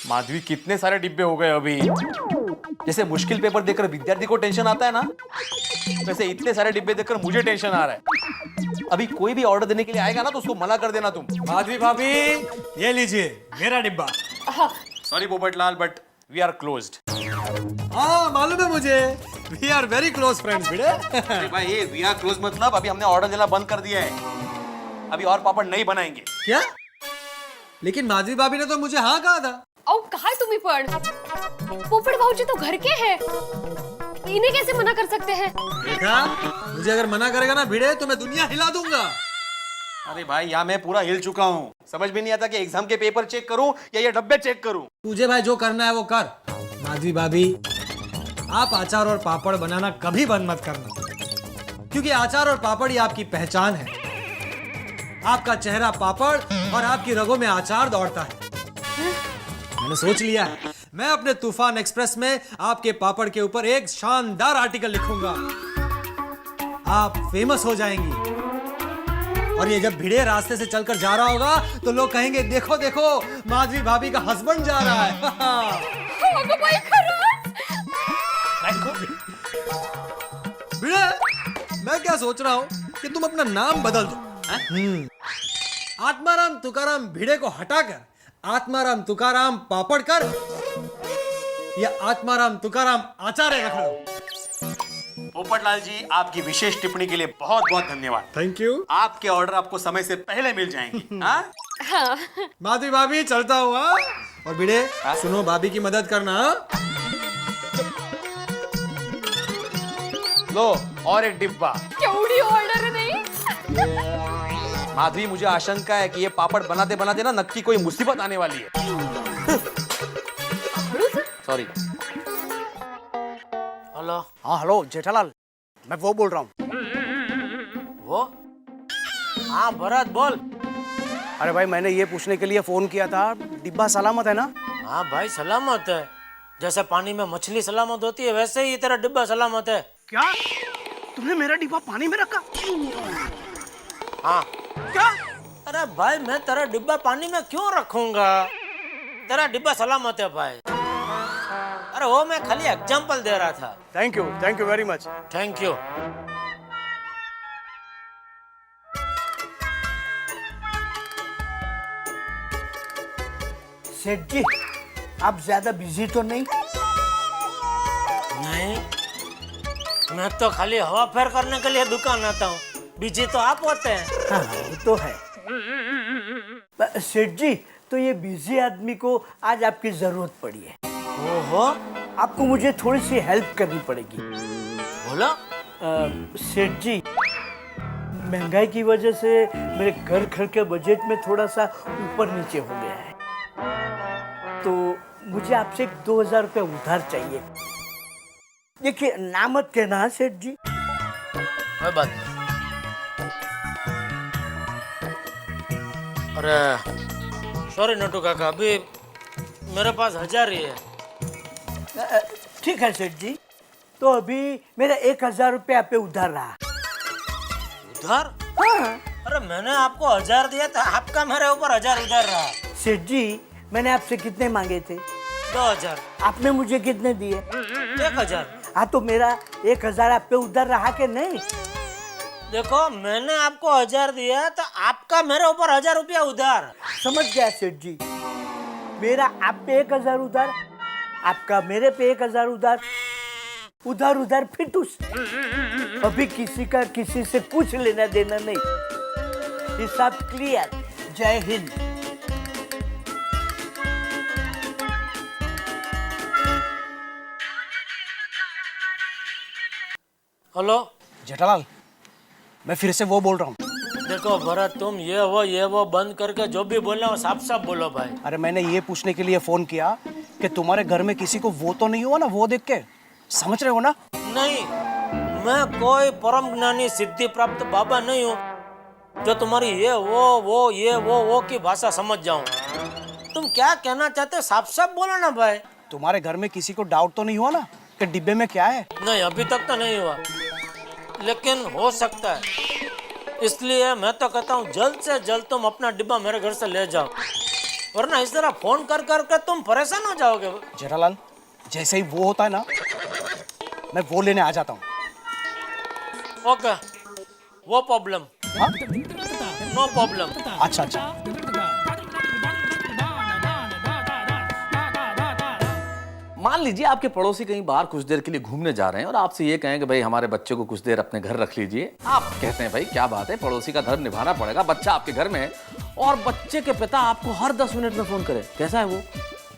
माधवी, कितने सारे डिब्बे हो गए अभी। जैसे मुश्किल पेपर देखकर विद्यार्थी को टेंशन आता है ना, वैसे इतने सारे डिब्बे देखकर मुझे टेंशन आ रहा है। अभी कोई भी ऑर्डर देने के लिए आएगा ना तो उसको मना कर देना तुम। माधवी भाभी, ये लीजिए मेरा डिब्बा। Sorry Popatlal, but we are closed. हाँ मालूम है मुझे, we are very close friends Bhide. अरे भाई, ये वी आर क्लोज मतलब अभी हमने ऑर्डर देना बंद कर दिया है। अभी और पापड़ नहीं बनाएंगे। क्या? लेकिन माधवी भाभी ने तो मुझे हाँ कहा था। औ काय तुम्ही पण? पोपट भाऊजी तो घर के हैं। इन्हें कैसे मना कर सकते हैं? देखा, मुझे अगर मना करेगा ना भिड़े तो मैं दुनिया हिला दूंगा। अरे भाई, यहाँ मैं पूरा हिल चुका हूँ। समझ में नहीं आता कि एग्जाम के पेपर चेक करूँ या ये डब्बे चेक करूँ। तुझे भाई जो करना है वो कर। माधवी भाभी, आप अचार और पापड़ बनाना कभी बंद मत करना, क्योंकि अचार और पापड़ ही आपकी पहचान है। आपका चेहरा पापड़ और आपकी रगों में अचार दौड़ता है। मैंने सोच लिया है, मैं अपने तूफान एक्सप्रेस में आपके पापड़ के ऊपर एक शानदार आर्टिकल लिखूंगा। आप फेमस हो जाएंगी और ये जब भिड़े रास्ते से चलकर जा रहा होगा तो लोग कहेंगे, देखो देखो माधवी भाभी का हस्बैंड जा रहा है। भिड़े, मैं क्या सोच रहा हूँ कि तुम अपना नाम बदल दो। आत्माराम तुकाराम भिड़े को हटाकर आत्माराम तुकाराम पापड़ कर, या आत्माराम तुकाराम आचार्य रख लो। पोपटलाल जी, आपकी विशेष टिप्पणी के लिए बहुत बहुत धन्यवाद। Thank you. आपके ऑर्डर आपको समय से पहले मिल जाएंगे। हाँ? माधवी भाभी, चलता हूँ। हाँ? और भिड़े, सुनो, भाभी की मदद करना। हाँ? लो, और एक डिब्बा। केवढी ऑर्डर नहीं? माधवी, मुझे आशंका है कि ये पापड़ बनाते बनाते ना नक्की कोई मुसीबत आने वाली है। सॉरी। हेलो। हाँ हेलो जेठालाल, मैं वो बोल रहा हूँ। वो? हाँ भरत, बोल। अरे भाई, मैंने ये पूछने के लिए फोन किया था, डिब्बा सलामत है ना? हाँ भाई, सलामत है। जैसे पानी में मछली सलामत होती है वैसे ही तेरा डिब्बा सलामत है। क्या? तुमने मेरा डिब्बा पानी में रखा? हाँ। क्या? अरे भाई, मैं तेरा डिब्बा पानी में क्यों रखूंगा? तेरा डिब्बा सलामत है भाई। अरे वो मैं खाली एग्जांपल दे रहा था। Thank you very much. Thank you. सेठ जी, आप ज्यादा बिजी तो नहीं? नहीं, मैं तो खाली हवा फेर करने के लिए दुकान आता हूँ। बिजी तो आप होते हैं। हाँ, वो तो है। सेठ जी, तो ये बिजी आदमी को आज आपकी जरूरत पड़ी है। ओहो, आपको मुझे थोड़ी सी हेल्प करनी पड़ेगी। बोलो। सेठ जी, महंगाई की वजह से मेरे घर के बजट में थोड़ा सा ऊपर नीचे हो गया है, तो मुझे आपसे 2000 रुपये उधार चाहिए। देखिए, ना मत कहना सेठ जी। कोई बात नहीं। अरे सॉरी नटू काका, अभी मेरे पास 1000 ही है। ठीक है सेठ जी, तो अभी मेरा 1000 रुपये आप पे उधार रहा। उधार? हाँ। अरे मैंने आपको 1000 दिया था, आपका मेरे ऊपर 1000 उधार रहा। सेठ जी, मैंने आपसे कितने मांगे थे? 2000। आपने मुझे कितने दिए? 1000। हाँ, तो मेरा 1000 आप पे उधार रहा कि नहीं? देखो, मैंने आपको 1000 दिया तो आपका मेरे ऊपर 1000 रुपया उधार। समझ गया सेठ जी। मेरा आप पे 1000 उधार, आपका मेरे पे 1000 उधार, उधार उधार फिटूस। अभी किसी का किसी से कुछ लेना देना नहीं। हिसाब क्लियर। जय हिंद। हेलो जेठालाल, मैं फिर से वो बोल रहा हूँ। देखो भरत, तुम ये वो बंद करके जो भी बोलना हो साफ साफ बोलो भाई। अरे मैंने ये पूछने के लिए फोन किया कि तुम्हारे घर में किसी को वो तो नहीं हुआ ना, वो देख के? समझ रहे हो ना? नहीं, मैं कोई परम ज्ञानी सिद्धि प्राप्त बाबा नहीं हूँ जो तुम्हारी ये वो की भाषा समझ जाऊं। तुम क्या कहना चाहते हो, साफ साफ बोलो ना भाई। तुम्हारे घर में किसी को डाउट तो नहीं हुआ ना कि डिब्बे में क्या है? नहीं, अभी तक तो नहीं हुआ, लेकिन हो सकता है। इसलिए मैं तो कहता हूँ जल्द से जल्द तुम अपना डिब्बा मेरे घर से ले जाओ, वरना इस तरह फोन कर कर के तुम परेशान हो जाओगे। जेठालाल, जैसे ही वो होता है ना, मैं वो लेने आ जाता हूँ। ओके, वो प्रॉब्लम, नो प्रॉब्लम। अच्छा अच्छा। मान लीजिए आपके पड़ोसी कहीं बाहर कुछ देर के लिए घूमने जा रहे हैं और आपसे ये कहें कि भाई हमारे बच्चे को कुछ देर अपने घर रख लीजिए। आप कहते हैं भाई क्या बात है, पड़ोसी का धर्म निभाना पड़ेगा, बच्चा आपके घर में है और बच्चे के पिता आपको हर 10 मिनट में फोन करे, कैसा है वो,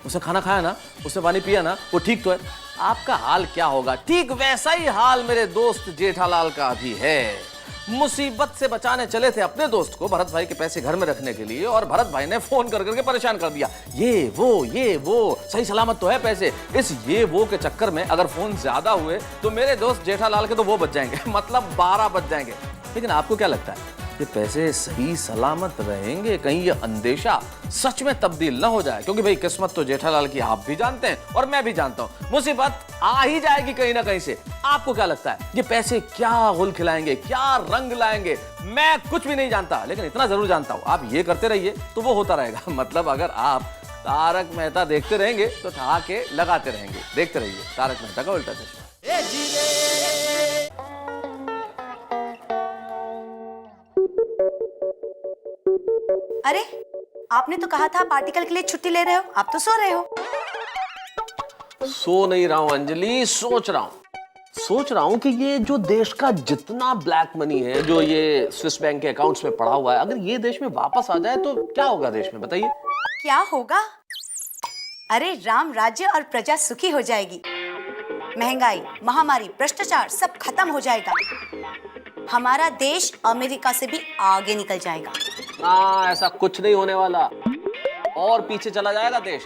उसने खाना खाया ना, उसने पानी पिया ना, वो ठीक तो है। आपका हाल क्या होगा? ठीक वैसा ही हाल मेरे दोस्त जेठालाल का भी है। मुसीबत से बचाने चले थे अपने दोस्त को, भरत भाई के पैसे घर में रखने के लिए, और भरत भाई ने फोन कर करके परेशान कर दिया। ये वो सही सलामत तो है पैसे। इस ये वो के चक्कर में अगर फोन ज्यादा हुए तो मेरे दोस्त जेठालाल के तो वो बच जाएंगे, मतलब 12 बच जाएंगे। लेकिन आपको क्या लगता है ये पैसे सही सलामत रहेंगे? कहीं ये अंदेशा सच में तब्दील ना हो जाए? क्योंकि भाई किस्मत तो जेठालाल की आप भी जानते हैं और मैं भी जानता हूं, मुसीबत आ ही जाएगी कहीं ना कहीं से। आपको क्या लगता है ये पैसे क्या गुल खिलाएंगे, क्या रंग लाएंगे? मैं कुछ भी नहीं जानता, लेकिन इतना जरूर जानता हूं, आप ये करते रहिए तो वो होता रहेगा। मतलब अगर आप तारक मेहता देखते रहेंगे तो ठहाके लगाते रहेंगे। देखते रहिए तारक मेहता का उल्टा चश्मा। अरे, आपने तो कहा था पार्टिकल के लिए छुट्टी ले रहे हो, आप तो सो रहे हो। सो नहीं रहा हूं अंजलि, सोच रहा हूं कि ये जो देश का जितना ब्लैक मनी है, जो ये स्विस बैंक के अकाउंट्स में पड़ा हुआ है, अगर ये देश में वापस आ जाए तो क्या होगा देश में, बताइए। क्या होगा? अरे, राम राज्य और प्रजा सुखी हो जाएगी। महंगाई, महामारी, भ्रष्टाचार सब खत्म हो जाएगा। हमारा देश अमेरिका से भी आगे निकल जाएगा। ऐसा कुछ नहीं होने वाला, और पीछे चला जाएगा देश।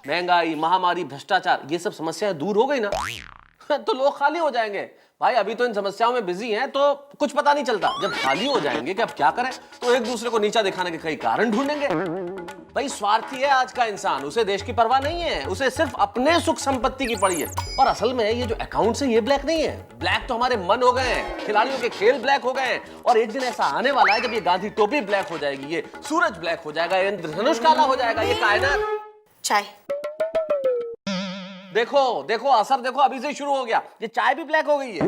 महंगाई, महामारी, भ्रष्टाचार, ये सब समस्याएं दूर हो गई ना तो लोग खाली हो जाएंगे। भाई अभी तो इन समस्याओं में बिजी हैं तो कुछ पता नहीं चलता, जब खाली हो जाएंगे कि अब क्या करें तो एक दूसरे को नीचा दिखाने के कई कारण ढूंढेंगे। भाई स्वार्थी है आज का इंसान, उसे देश की परवाह नहीं है, उसे सिर्फ अपने सुख संपत्ति की पड़ी है। और असल में ये जो अकाउंट्स है ये ब्लैक नहीं है, ब्लैक तो हमारे मन हो गए हैं, खिलाड़ियों के खेल ब्लैक हो गए हैं। और एक दिन ऐसा आने वाला है जब ये गांधी टोपी ब्लैक हो जाएगी, ये सूरज ब्लैक हो जाएगा, ये इंद्रधनुष काला हो जाएगा, ये कायनात। चाय देखो असर देखो, अभी से शुरू हो गया, ये चाय भी ब्लैक हो गई है।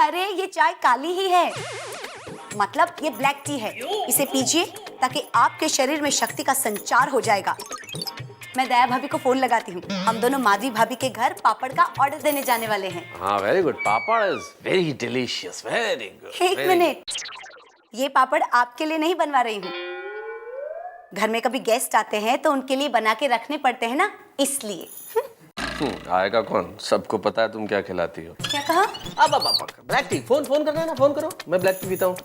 अरे, ये चाय काली ही है, मतलब ये ब्लैक टी है। इसे पीजिए ताकि आपके शरीर में शक्ति का संचार हो जाएगा। मैं दया भाभी को फोन लगाती हूँ, हम दोनों माधवी भाभी के घर पापड़ का ऑर्डर देने जाने वाले हैं। हाँ, very good, papad is very delicious, very good. एक मिनट, ये पापड़ आपके लिए नहीं बनवा रही हूँ। घर में कभी गेस्ट आते हैं तो उनके लिए बना के रखने पड़ते हैं ना, इसलिए। आएगा कौन, सबको पता है तुम क्या खिलाती हो। क्या कहा? अब ब्लैक टी, फोन करना है ना, फोन करो, मैं ब्लैक टी पीता हूँ।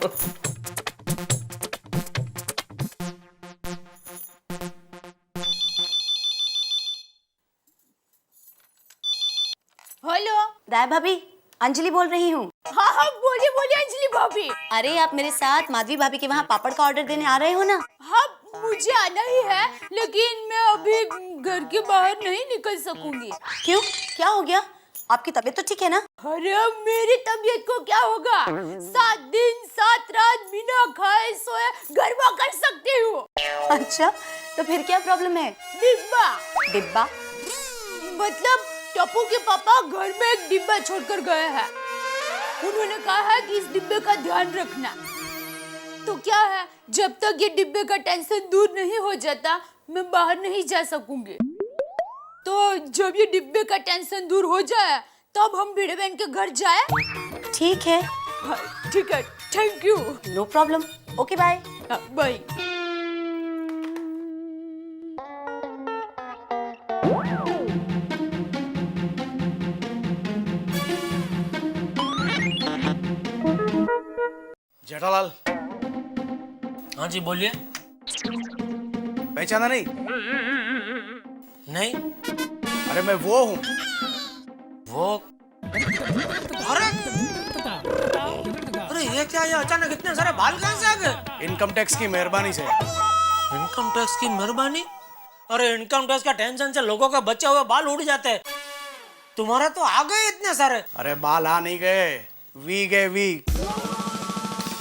हेलो दया भाभी, अंजलि बोल रही हूँ। हाँ हाँ, बोलिए बोलिए अंजलि भाभी। अरे, आप मेरे साथ माधवी भाभी के वहाँ पापड़ का ऑर्डर देने आ रहे हो ना? हाँ, मुझे आना ही है, लेकिन मैं अभी घर के बाहर नहीं निकल सकूंगी। क्यों, क्या हो गया? आपकी तबीयत तो ठीक है ना? अरे, मेरी तबीयत को क्या होगा? 7 दिन 7 रात बिना खाए सोए गरबा कर सकती हूँ। अच्छा, तो फिर क्या प्रॉब्लम है? डिब्बा? मतलब टप्पू के पापा घर में एक डिब्बा छोड़कर गए हैं। उन्होंने कहा है कि इस डिब्बे का ध्यान रखना। तो क्या है, जब तक ये डिब्बे का टेंशन दूर नहीं हो जाता मैं बाहर नहीं जा सकूंगी। तो जब ये डिब्बे का टेंशन दूर हो जाए तब हम भिड़े बहन के घर जाए। ठीक है। ठीक है, thank you. No problem, okay bye. Bye. Jethalal. हाँ जी, बोलिए। पहचाना नहीं? नहीं। अरे, मैं वो हूँ वो अरे ये क्या, ये अचानक इतने सारे बाल कहाँ से आ गए? इनकम टैक्स की मेहरबानी से। इनकम टैक्स की मेहरबानी? अरे इनकम टैक्स का टेंशन से लोगों के बचे हुए बाल उड़ जाते हैं, तुम्हारा तो आ गए इतने सारे। अरे बाल आ नहीं गए, वी गए वी।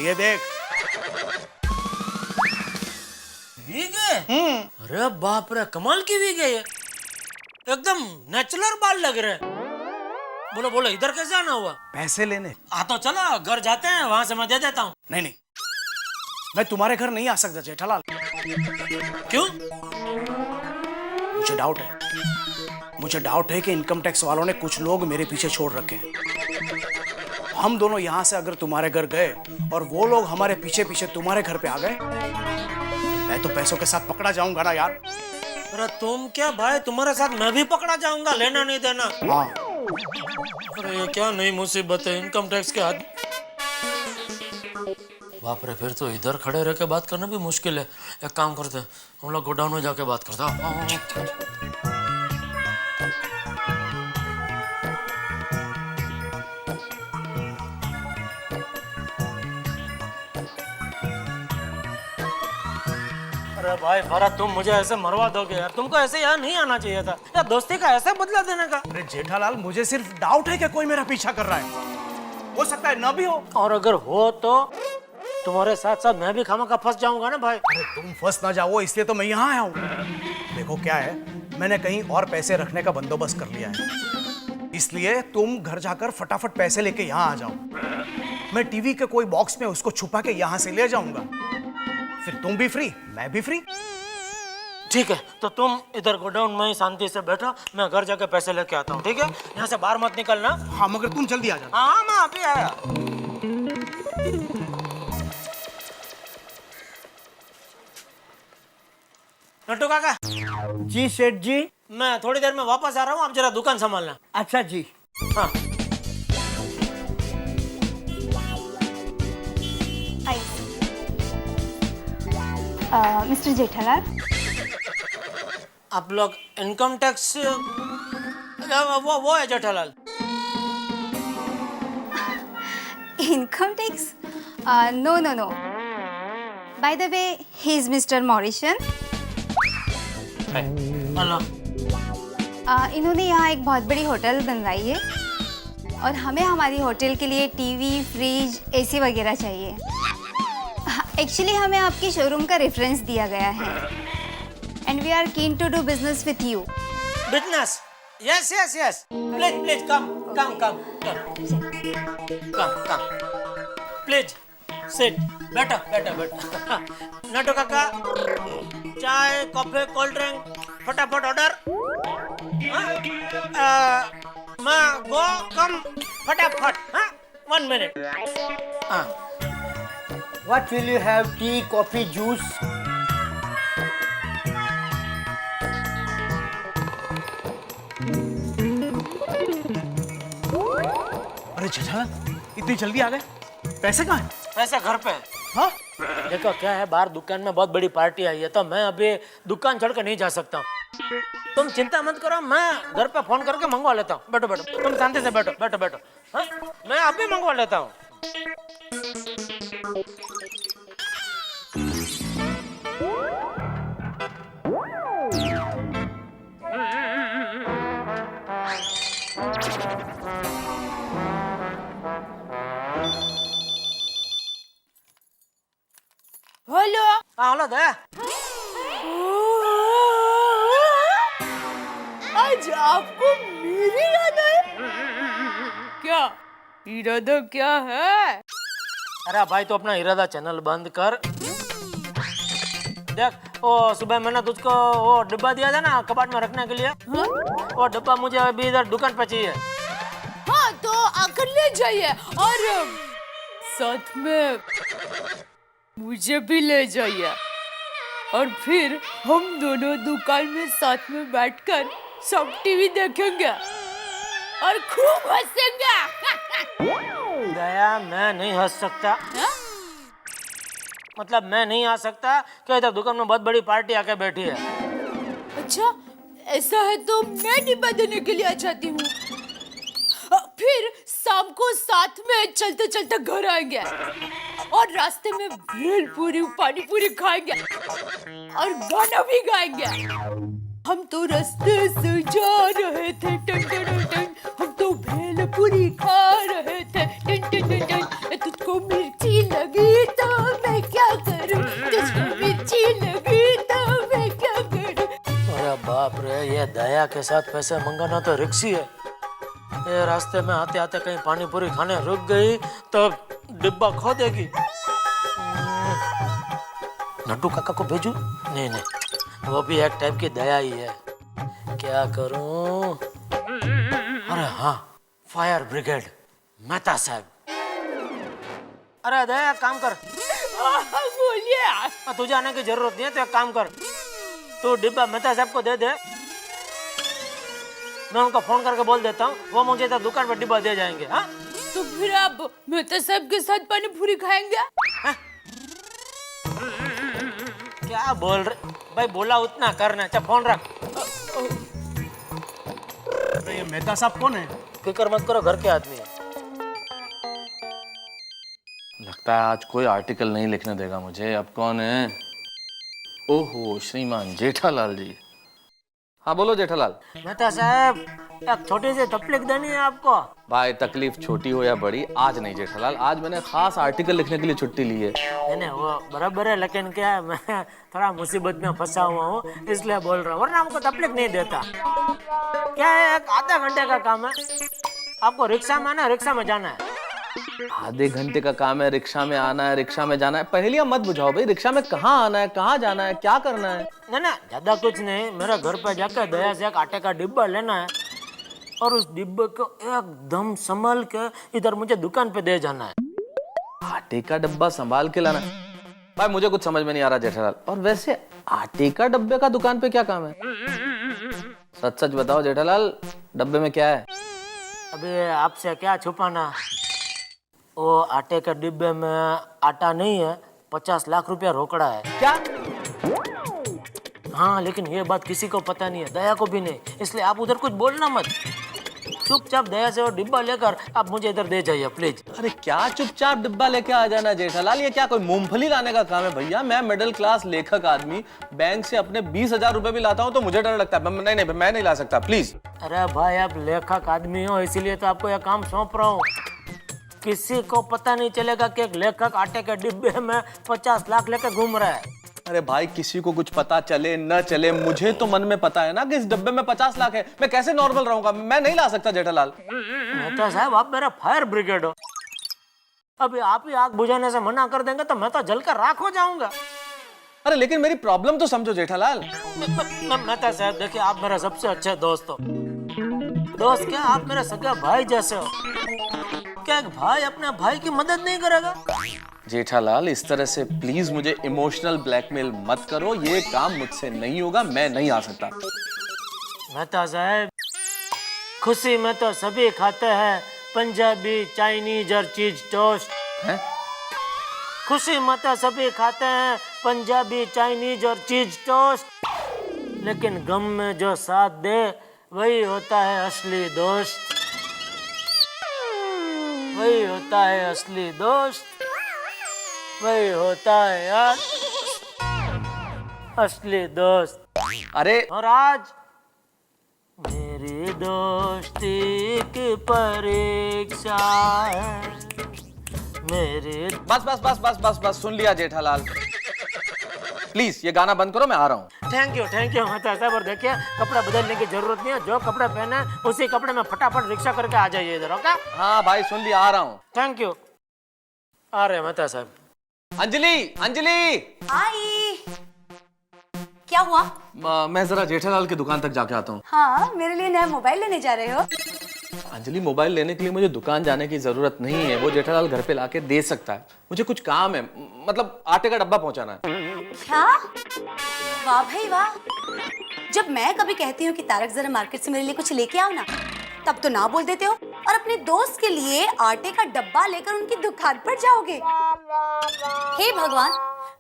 ये देख। वीग है? अरे बाप रे, कमाल की वीग है ये, एकदम नेचुरल बाल लग रहे हैं। बोलो बोलो, इधर कैसे आना हुआ? पैसे लेने। तो चलो घर जाते हैं, वहां से मैं दे देता हूँ। नहीं नहीं, मैं तुम्हारे घर नहीं आ सकता जेठालाल। क्यों? मुझे डाउट है कि इनकम टैक्स वालों ने कुछ लोग मेरे पीछे छोड़ रखे हैं। हम दोनों यहाँ से अगर तुम्हारे घर गए और वो लोग हमारे पीछे पीछे तुम्हारे घर पे आ गए, मैं तो पैसों के साथ पकड़ा जाऊंगा ना यार। अरे तुम क्या भाई, तुम्हारे साथ मैं भी पकड़ा जाऊंगा, लेना नहीं देना। हाँ। अरे ये क्या नई मुसीबत है, इनकम टैक्स के हाथ। बाप रे, फिर तो इधर खड़े रह के बात करना भी मुश्किल है। एक काम करते हैं, हम लोग गोडाउन में जाके बात करते हैं। अरे भाई भरत, तुम मुझे ऐसे मरवा दोगे यार, तुमको ऐसे यहाँ नहीं आना चाहिए था यार, दोस्ती का ऐसे बदला देने का। अरे जेठालाल, मुझे सिर्फ डाउट है कि कोई मेरा पीछा कर रहा है, हो सकता है ना भी हो। और अगर हो तो तुम्हारे साथ साथ मैं भी खामखा फंस जाऊंगा ना भाई। अरे तुम फंस ना जाओ, इसलिए तो मैं यहाँ आया हूँ। देखो क्या है, मैंने कहीं और पैसे रखने का बंदोबस्त कर लिया है, इसलिए तुम घर जाकर फटाफट पैसे लेके यहाँ आ जाओ। मैं टीवी के कोई बॉक्स में उसको छुपा के यहाँ से ले जाऊंगा, फिर तुम भी फ्री, मैं भी फ्री। ठीक है, तो तुम इधर गोडाउन में ही शांति से बैठो, मैं घर जाके पैसे लेके आता हूँ, ठीक है? यहाँ से बाहर मत निकलना। हाँ, मगर तुम जल्दी आ जाना। हाँ, मैं अभी आया। नट्टू काका। जी सेठ जी। मैं थोड़ी देर में वापस आ रहा हूँ, आप जरा दुकान संभालना। अच्छा जी। हाँ। मिस्टर जेठालाल, आप लोग इनकम टैक्स, वो है Jethalal. Income tax? No no no, by the way he is mister Morrison. Hello. इन्होंने यहाँ एक बहुत बड़ी होटल बनवाई है और हमें हमारी होटल के लिए टीवी, फ्रिज, एसी वगैरह चाहिए। एक्चुअली हमें आपकी शोरूम का रेफरेंस दिया गया है and we are keen to do business with you. Business? Yes yes yes, please please come come come come come, please sit, बैठो बैठो बैठो। नट्टू काका, चाय, कॉफी, कोल्ड ड्रिंक, फटाफट ऑर्डर। मैं गो कम फटाफट। हाँ, 1 मिनट। हाँ। What will you have? Tea, coffee, juice? अरे जेठालाल, इतनी जल्दी आ गए? पैसे कहाँ हैं? पैसे घर पे। हाँ? देखो क्या है, बाहर दुकान में बहुत बड़ी पार्टी आई है, तो मैं अभी दुकान छोड़ कर नहीं जा सकता हूँ। तुम चिंता मत करो, मैं घर पे फोन करके मंगवा लेता हूँ। बैठो बैठो, तुम शांति से बैठो बैठो बैठो। हाँ, मैं अभी मंगवा लेता हूँ। हेलो। हाँ हेलो दया। आज आपको मेरी याद आई? क्या इरादा क्या है? अरे भाई, तो अपना इरादा चैनल बंद कर। देख, वो सुबह मैंने तुझको वो डिब्बा दिया था ना कबाड़ में रखने के लिए। हाँ? वो डिब्बा मुझे अभी इधर दुकान पे चाहिए। हाँ, तो आकर ले जाइए और साथ में मुझे भी ले जाइए और फिर हम दोनों दुकान में साथ में बैठकर सब टीवी देखेंगे और खूब हंसेंगे। दया, मैं नहीं हंस सकता। हा? मतलब मैं नहीं आ सकता कि इधर दुकान में बहुत बड़ी पार्टी आके बैठी है। अच्छा, ऐसा है तो मैं डिब्बा देने के लिए आ जाती हूँ। फिर शाम को साथ में चलते चलते घर आएंगे और रास्ते में भेलपूरी पानी पूरी खाएंगे और गाना भी गाएंगे। हम तो रास्ते से जा रहे थे टन टन टन, हम तो भेलपूरी खा रहे थे टन टन टन। तुझको मिर्ची लगी तो मैं क्या करूं, तुझको मिर्ची लगी तो मैं क्या करूं। अरे बाप रे, ये दया के साथ पैसे मंगाना तो रिक्सी है। ये रास्ते में आते आते कहीं पानी पूरी खाने रुक गई तो डिब्बा खो देगी। नट्टू काका को भेजू? नहीं नहीं, वो भी एक टाइप की दया ही है। क्या करूं? अरे हाँ, फायर ब्रिगेड, मेहता साहब। अरे दया, काम कर। बोलिए। तुझे आने की जरूरत नहीं है, तो एक काम कर, तू डिब्बा मेहता साहब को दे दे, मैं उनको फोन करके बोल देता हूँ, वो मुझे इधर दुकान पर डिब्बा दे जाएंगे। हाँ, तो फिर आप मेहता साहब के साथ पानी पूरी खाएंगे? क्या बोल रहे भाई, बोला उतना करना। चल फोन रख। ये मेहता साहब कौन है? फिक्र मत करो, घर के आदमी है। लगता है आज कोई आर्टिकल नहीं लिखने देगा मुझे। अब कौन है? ओहो, श्रीमान जेठालाल जी। हाँ बोलो जेठालाल। मेहता साहब, एक छोटी सी तकलीफ देनी है आपको। भाई तकलीफ छोटी हो या बड़ी, आज नहीं जेठालाल, आज मैंने खास आर्टिकल लिखने के लिए छुट्टी ली है। नहीं वो बराबर है, लेकिन क्या है, मैं थोड़ा मुसीबत में फंसा हुआ हूँ, इसलिए बोल रहा हूँ, वरना हमको तकलीफ नहीं देता। क्या है, एक आधा घंटे का काम है, आपको रिक्शा में आना है, रिक्शा में जाना है। आधे घंटे का काम है, रिक्शा में आना है, रिक्शा में जाना है। पहेलियां मत बुझाओ भाई, रिक्शा में कहाँ आना है, कहाँ जाना है, क्या करना है? ना ज्यादा कुछ नहीं, मेरे घर पे जाकर दया से एक आटे का डिब्बा लेना है और उस डिब्बे को एकदम संभाल के इधर मुझे दुकान पे दे जाना है। आटे का डब्बा संभाल के लाना? भाई मुझे कुछ समझ में नहीं आ रहा जेठालाल। और वैसे आटे का डब्बे का दुकान पे क्या काम है? सच सच बताओ जेठालाल, डब्बे में क्या है? अबे आपसे क्या छुपाना, वो आटे के डिब्बे में आटा नहीं है, 50 लाख रुपया रोकड़ा है। क्या? हाँ, लेकिन ये बात किसी को पता नहीं है, दया को भी नहीं, इसलिए आप उधर कुछ बोलना मत। चुपचाप दया से वो डिब्बा लेकर आप मुझे इधर दे जाइए प्लीज। अरे क्या चुपचाप डिब्बा लेके आ जाना जेठालाल, ये क्या कोई मूंगफली लाने का काम है? भैया मैं मिडिल क्लास लेखक आदमी, बैंक से अपने 20,000 रुपए भी लाता हूँ तो मुझे डर लगता है। नहीं मैं नहीं ला सकता, प्लीज। अरे भाई, आप लेखक आदमी हो, इसीलिए तो आपको यह काम सौंप रहा हूँ। किसी को पता नहीं चलेगा कि एक लेखक आटे के डिब्बे में 50 लाख लेकर घूम रहा है। अरे भाई, किसी को कुछ पता चले न चले, मुझे तो मन में पता है ना कि इस डब्बे में 50 लाख है। मैं कैसे नॉर्मल रहूंगा? मैं नहीं ला सकता जेठालाल। मेहता साहब, आप मेरा फायर ब्रिगेड हो, अभी आप ही आग बुझाने से मना कर देंगे तो मैं तो जलकर राख हो जाऊंगा। अरे लेकिन मेरी प्रॉब्लम तो समझो जेठालाल। मेहता साहब देखिए, आप मेरा सबसे अच्छे दोस्त हो। दोस्त क्या, आप मेरे सगा भाई जैसे हो। क्या एक भाई अपने भाई की मदद नहीं करेगा? जेठालाल, इस तरह से प्लीज मुझे इमोशनल ब्लैकमेल मत करो, ये काम मुझसे नहीं होगा, मैं नहीं आ सकता। मेहता साहब, खुशी में तो सभी खाते हैं पंजाबी, चाइनीज और चीज टोस्ट। हैं? खुशी में तो सभी खाते हैं पंजाबी, चाइनीज और चीज टोस्ट, लेकिन गम में जो साथ दे वही होता है असली दोस्त। वही होता है असली दोस्त, वही होता है यार असली दोस्त। अरे और आज मेरी दोस्ती की परीक्षा है, मेरी। बस सुन लिया जेठालाल, प्लीज ये गाना बंद करो, मैं आ रहा हूँ। थैंक यू मेहता साहब। और देखिए, कपड़ा बदलने की जरूरत नहीं है, जो कपड़े पहने उसी कपड़े में फटाफट रिक्शा करके आ जाइए इधर। ओके? हाँ भाई सुन लिया, आ रहा हूँ। Thank you. आ रहे मेहता साहब। अंजलि आई, क्या हुआ? मैं जरा जेठालाल की दुकान तक जाके आता हूँ। हाँ, मेरे लिए नया मोबाइल लेने जा रहे हो? अंजलि, मोबाइल लेने के लिए मुझे दुकान जाने की जरूरत नहीं है, वो जेठालाल घर पे लाके दे सकता है। मुझे कुछ काम है, मतलब आटे का डब्बा पहुंचाना है। क्या? वाह भाई वाह, जब मैं कभी कहती हूँ कि तारक जरा मार्केट से मेरे लिए कुछ लेके आओ ना, तब तो ना बोल देते हो और अपने दोस्त के लिए आटे का डब्बा लेकर उनकी दुकान पर जाओगे। हे भगवान,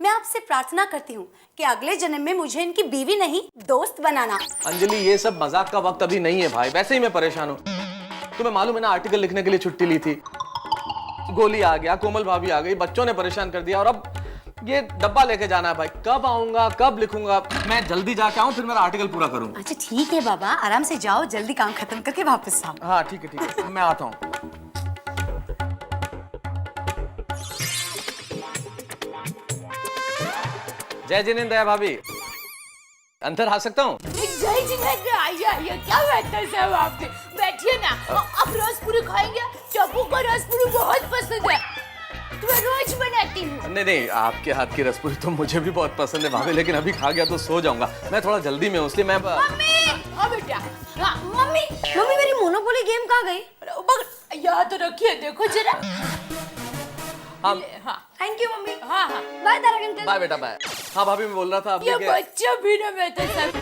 मैं आपसे प्रार्थना करती हूँ कि अगले जन्म में मुझे इनकी बीवी नहीं दोस्त बनाना। अंजलि, ये सब मजाक का वक्त अभी नहीं है भाई, वैसे ही मैं परेशान हूँ। तुम्हें मालूम है ना, आर्टिकल लिखने के लिए छुट्टी ली थी, गोली आ गया, कोमल भाभी आ गई, बच्चों ने परेशान कर दिया, और अब ये डब्बा लेके जाना है भाई। कब आऊंगा, कब लिखूंगा? मैं जल्दी जाके आऊं, फिर मेरा आर्टिकल पूरा करूं। अच्छा ठीक है बाबा, आराम से जाओ, जल्दी काम खत्म करके वापस आओ। हाँ ठीक है, ठीक है, मैं आता हूँ। जय जिनेंद्र दया भाभी, अंदर आ सकता हूँ? जय जिनेंद्र, आइए आइए, क्या बेहतर साहब आप भी बैठिए ना। आप रसपुरी खाएंगे? टप्पू को रसपुरी बहुत पसंद है, तो मैं रोज बनाती हूँ। नहीं नहीं, आपके हाथ की रसपुरी तो मुझे भी बहुत पसंद है भाभी, लेकिन अभी खा गया तो सो जाऊंगा। मैं थोड़ा जल्दी में हूँ, इसलिए मैं मम्मी, हाँ बेटा, हाँ मम्मी। मम्मी मेरी मोनोपोली गेम कहाँ गई? यहाँ तो रखिए, देखो जरा। हम थैंक यू मम्मी। हाँ हाँ, बाय तारक अंकल। बाय बेटा बाय। हाँ भाभी, मैं बोल रहा था ये आपने कि बच्चा भी ना बेहतर साहब,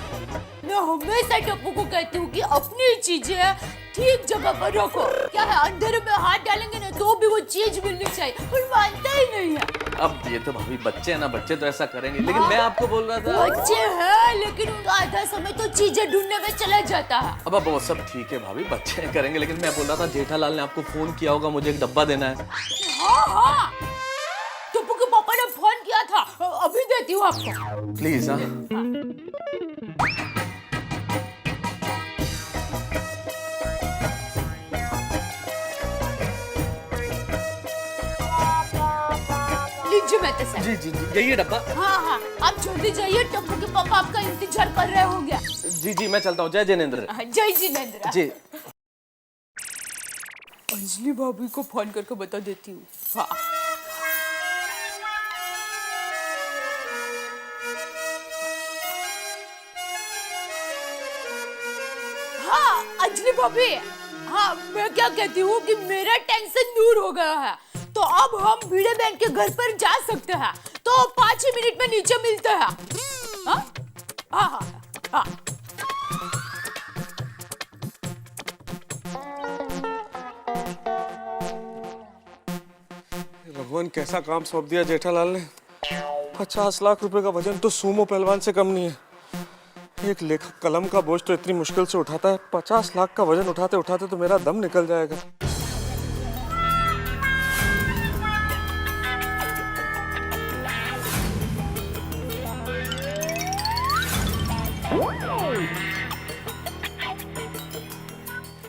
मैं हमेशा टप्पू को कहती हूँ कि अपनी चीजें ठीक जगह पर रखो। क्या है, अंधेरे में हाथ डालेंगे ना तो भी वो चीज मिलनी चाहिए, पर मानता ही नहीं है। अब ये तो भाभी बच्चे हैं ना, बच्चे तो ऐसा करेंगे, लेकिन मैं आपको बोल रहा था बच्चे हैं, लेकिन उनका आधा समय तो चीजें ढूंढने में चला जाता है। अब वो सब ठीक है भाभी, बच्चे करेंगे, लेकिन मैं बोल रहा था जेठालाल ने आपको फोन किया होगा, मुझे एक डब्बा देना है। हाँ हाँ, टप्पू के पापा ने फोन किया था, अभी देती हूँ आपको। प्लीज। हाँ लीजिए बेहतर साहब। जी जी जी, यही डब्बा। हाँ हाँ, आप जल्दी जाइए, टप्पू के पापा आपका इंतजार कर रहे होंगे। जी जी, मैं चलता हूँ। जय जिनेंद्र। जय जिनेंद्र जी। अंजलि भाभी को फोन करके बता देती हूँ। हाँ हाँ अंजलि भाभी, हाँ मैं क्या कहती हूँ कि मेरा टेंशन दूर हो गया है, तो अब हम भिड़े बहन के घर पर जा सकते हैं, तो 5 ही मिनट में नीचे मिलते हैं। हाँ हाँ हाँ हाँ। भगवान, कैसा काम सौंप दिया जेठालाल ने। 50 लाख रुपए का वजन तो सूमो पहलवान से कम नहीं है। एक लेखक कलम का बोझ तो इतनी मुश्किल से उठाता है, 50 लाख का वजन उठाते उठाते तो मेरा दम निकल जाएगा।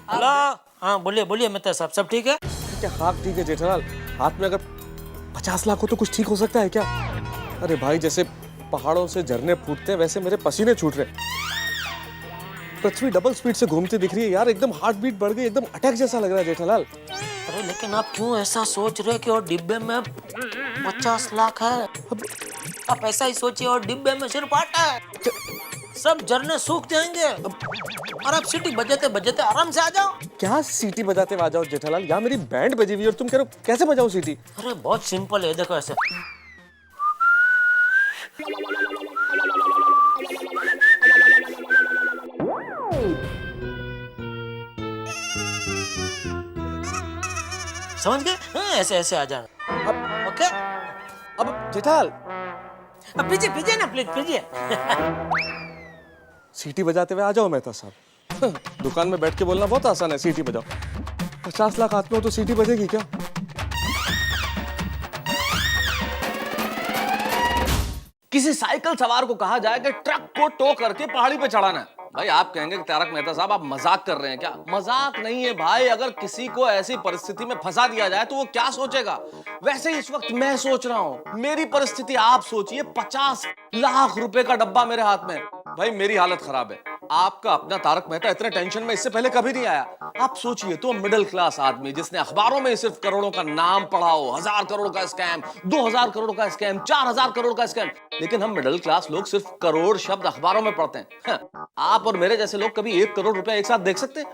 हेलो, हाँ बोलिए बोलिए मेहता साहब, सब ठीक है? क्या खाक ठीक है जेठालाल? हाथ में अगर 50 लाख हो तो कुछ ठीक हो सकता है क्या? अरे भाई, जैसे पहाड़ों से झरने फूटते हैं वैसे मेरे पसीने छूट रहे। पृथ्वी डबल स्पीड से घूमती दिख रही है यार, एकदम हार्ट बीट बढ़ गई, एकदम अटैक जैसा लग रहा है जेठालाल। अरे लेकिन आप क्यों ऐसा सोच रहे कि और डिब्बे में 50 लाख है? आप ऐसा ही सोचिए, और डिब्बे में सिर्फ आटा है, सब झरने सूख जाएंगे और आप सीटी बजाते बजाते आराम से आ जाओ। क्या सीटी बजाते आ जाओ जेठालाल? यहाँ मेरी बैंड बजी हुई है और तुम कह रहे हो कैसे बजाओ सीटी? अरे बहुत सिंपल है, देखो ऐसे। समझ गए? हाँ, ऐसे ऐसे आ जाना। अब ओके, अब जेठालाल अब पीछे पीछे ना, प्लीज पीछे। सीटी बजाते हुए आ जाओ मेहता साहब। दुकान में बैठ के बोलना बहुत आसान है, सीटी बजाओ। 50 लाख हाथ में हो तो सीटी बजेगी क्या? किसी साइकिल सवार को कहा जाए कि ट्रक को टो करके पहाड़ी पे चढ़ाना है। भाई आप कहेंगे कि तारक मेहता साहब आप मजाक कर रहे हैं क्या? मजाक नहीं है भाई, अगर किसी को ऐसी परिस्थिति में फंसा दिया जाए तो वो क्या सोचेगा। वैसे ही इस वक्त मैं सोच रहा हूं, मेरी परिस्थिति आप सोचिए, 50 लाख रुपए का डब्बा मेरे हाथ में। भाई मेरी हालत खराब है। आपका अपना तारक मेहता इतने टेंशन में इससे पहले कभी नहीं आया। आप सोचिए तो, मिडिल क्लास आदमी जिसने अखबारों में सिर्फ करोड़ों का नाम पढ़ा हो, 1000 करोड़ का स्कैम, 2000 करोड़ का स्कैम, 4000 करोड़ का स्कैम, लेकिन हम मिडिल क्लास लोग सिर्फ करोड़ शब्द अखबारों में पढ़ते हैं। आप और मेरे जैसे लोग कभी 1 करोड़ रुपया एक साथ देख सकते हैं?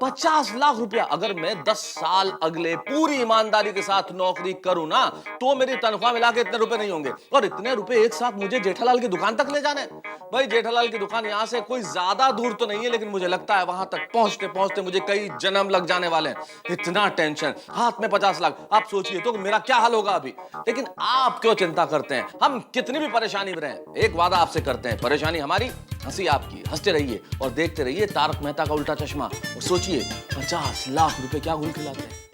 50 लाख रुपया अगर मैं 10 साल अगले पूरी ईमानदारी के साथ नौकरी करूं ना, तो मेरी तनख्वाह मिला के इतने रुपए नहीं होंगे। और इतने रुपए एक साथ मुझे जेठालाल की दुकान तक ले जाने। भाई जेठालाल की दुकान यहाँ से कोई ज्यादा दूर तो नहीं है, लेकिन मुझे लगता है वहां तक पहुंचते पहुंचते मुझे कई ही जन्म लग जाने वाले हैं। इतना टेंशन, हाथ में 50 लाख। आप सोचिए तो मेरा क्या हाल होगा अभी। लेकिन आप क्यों चिंता करते हैं? हम कितनी भी परेशानी में रहें, एक वादा आपसे करते हैं, परेशानी हमारी, हंसी आपकी। हंसते रहिए और देखते रहिए तारक मेहता का उल्टा चश्मा। और सोचिए 50 लाख रुपए क्या गुल खिलाते हैं।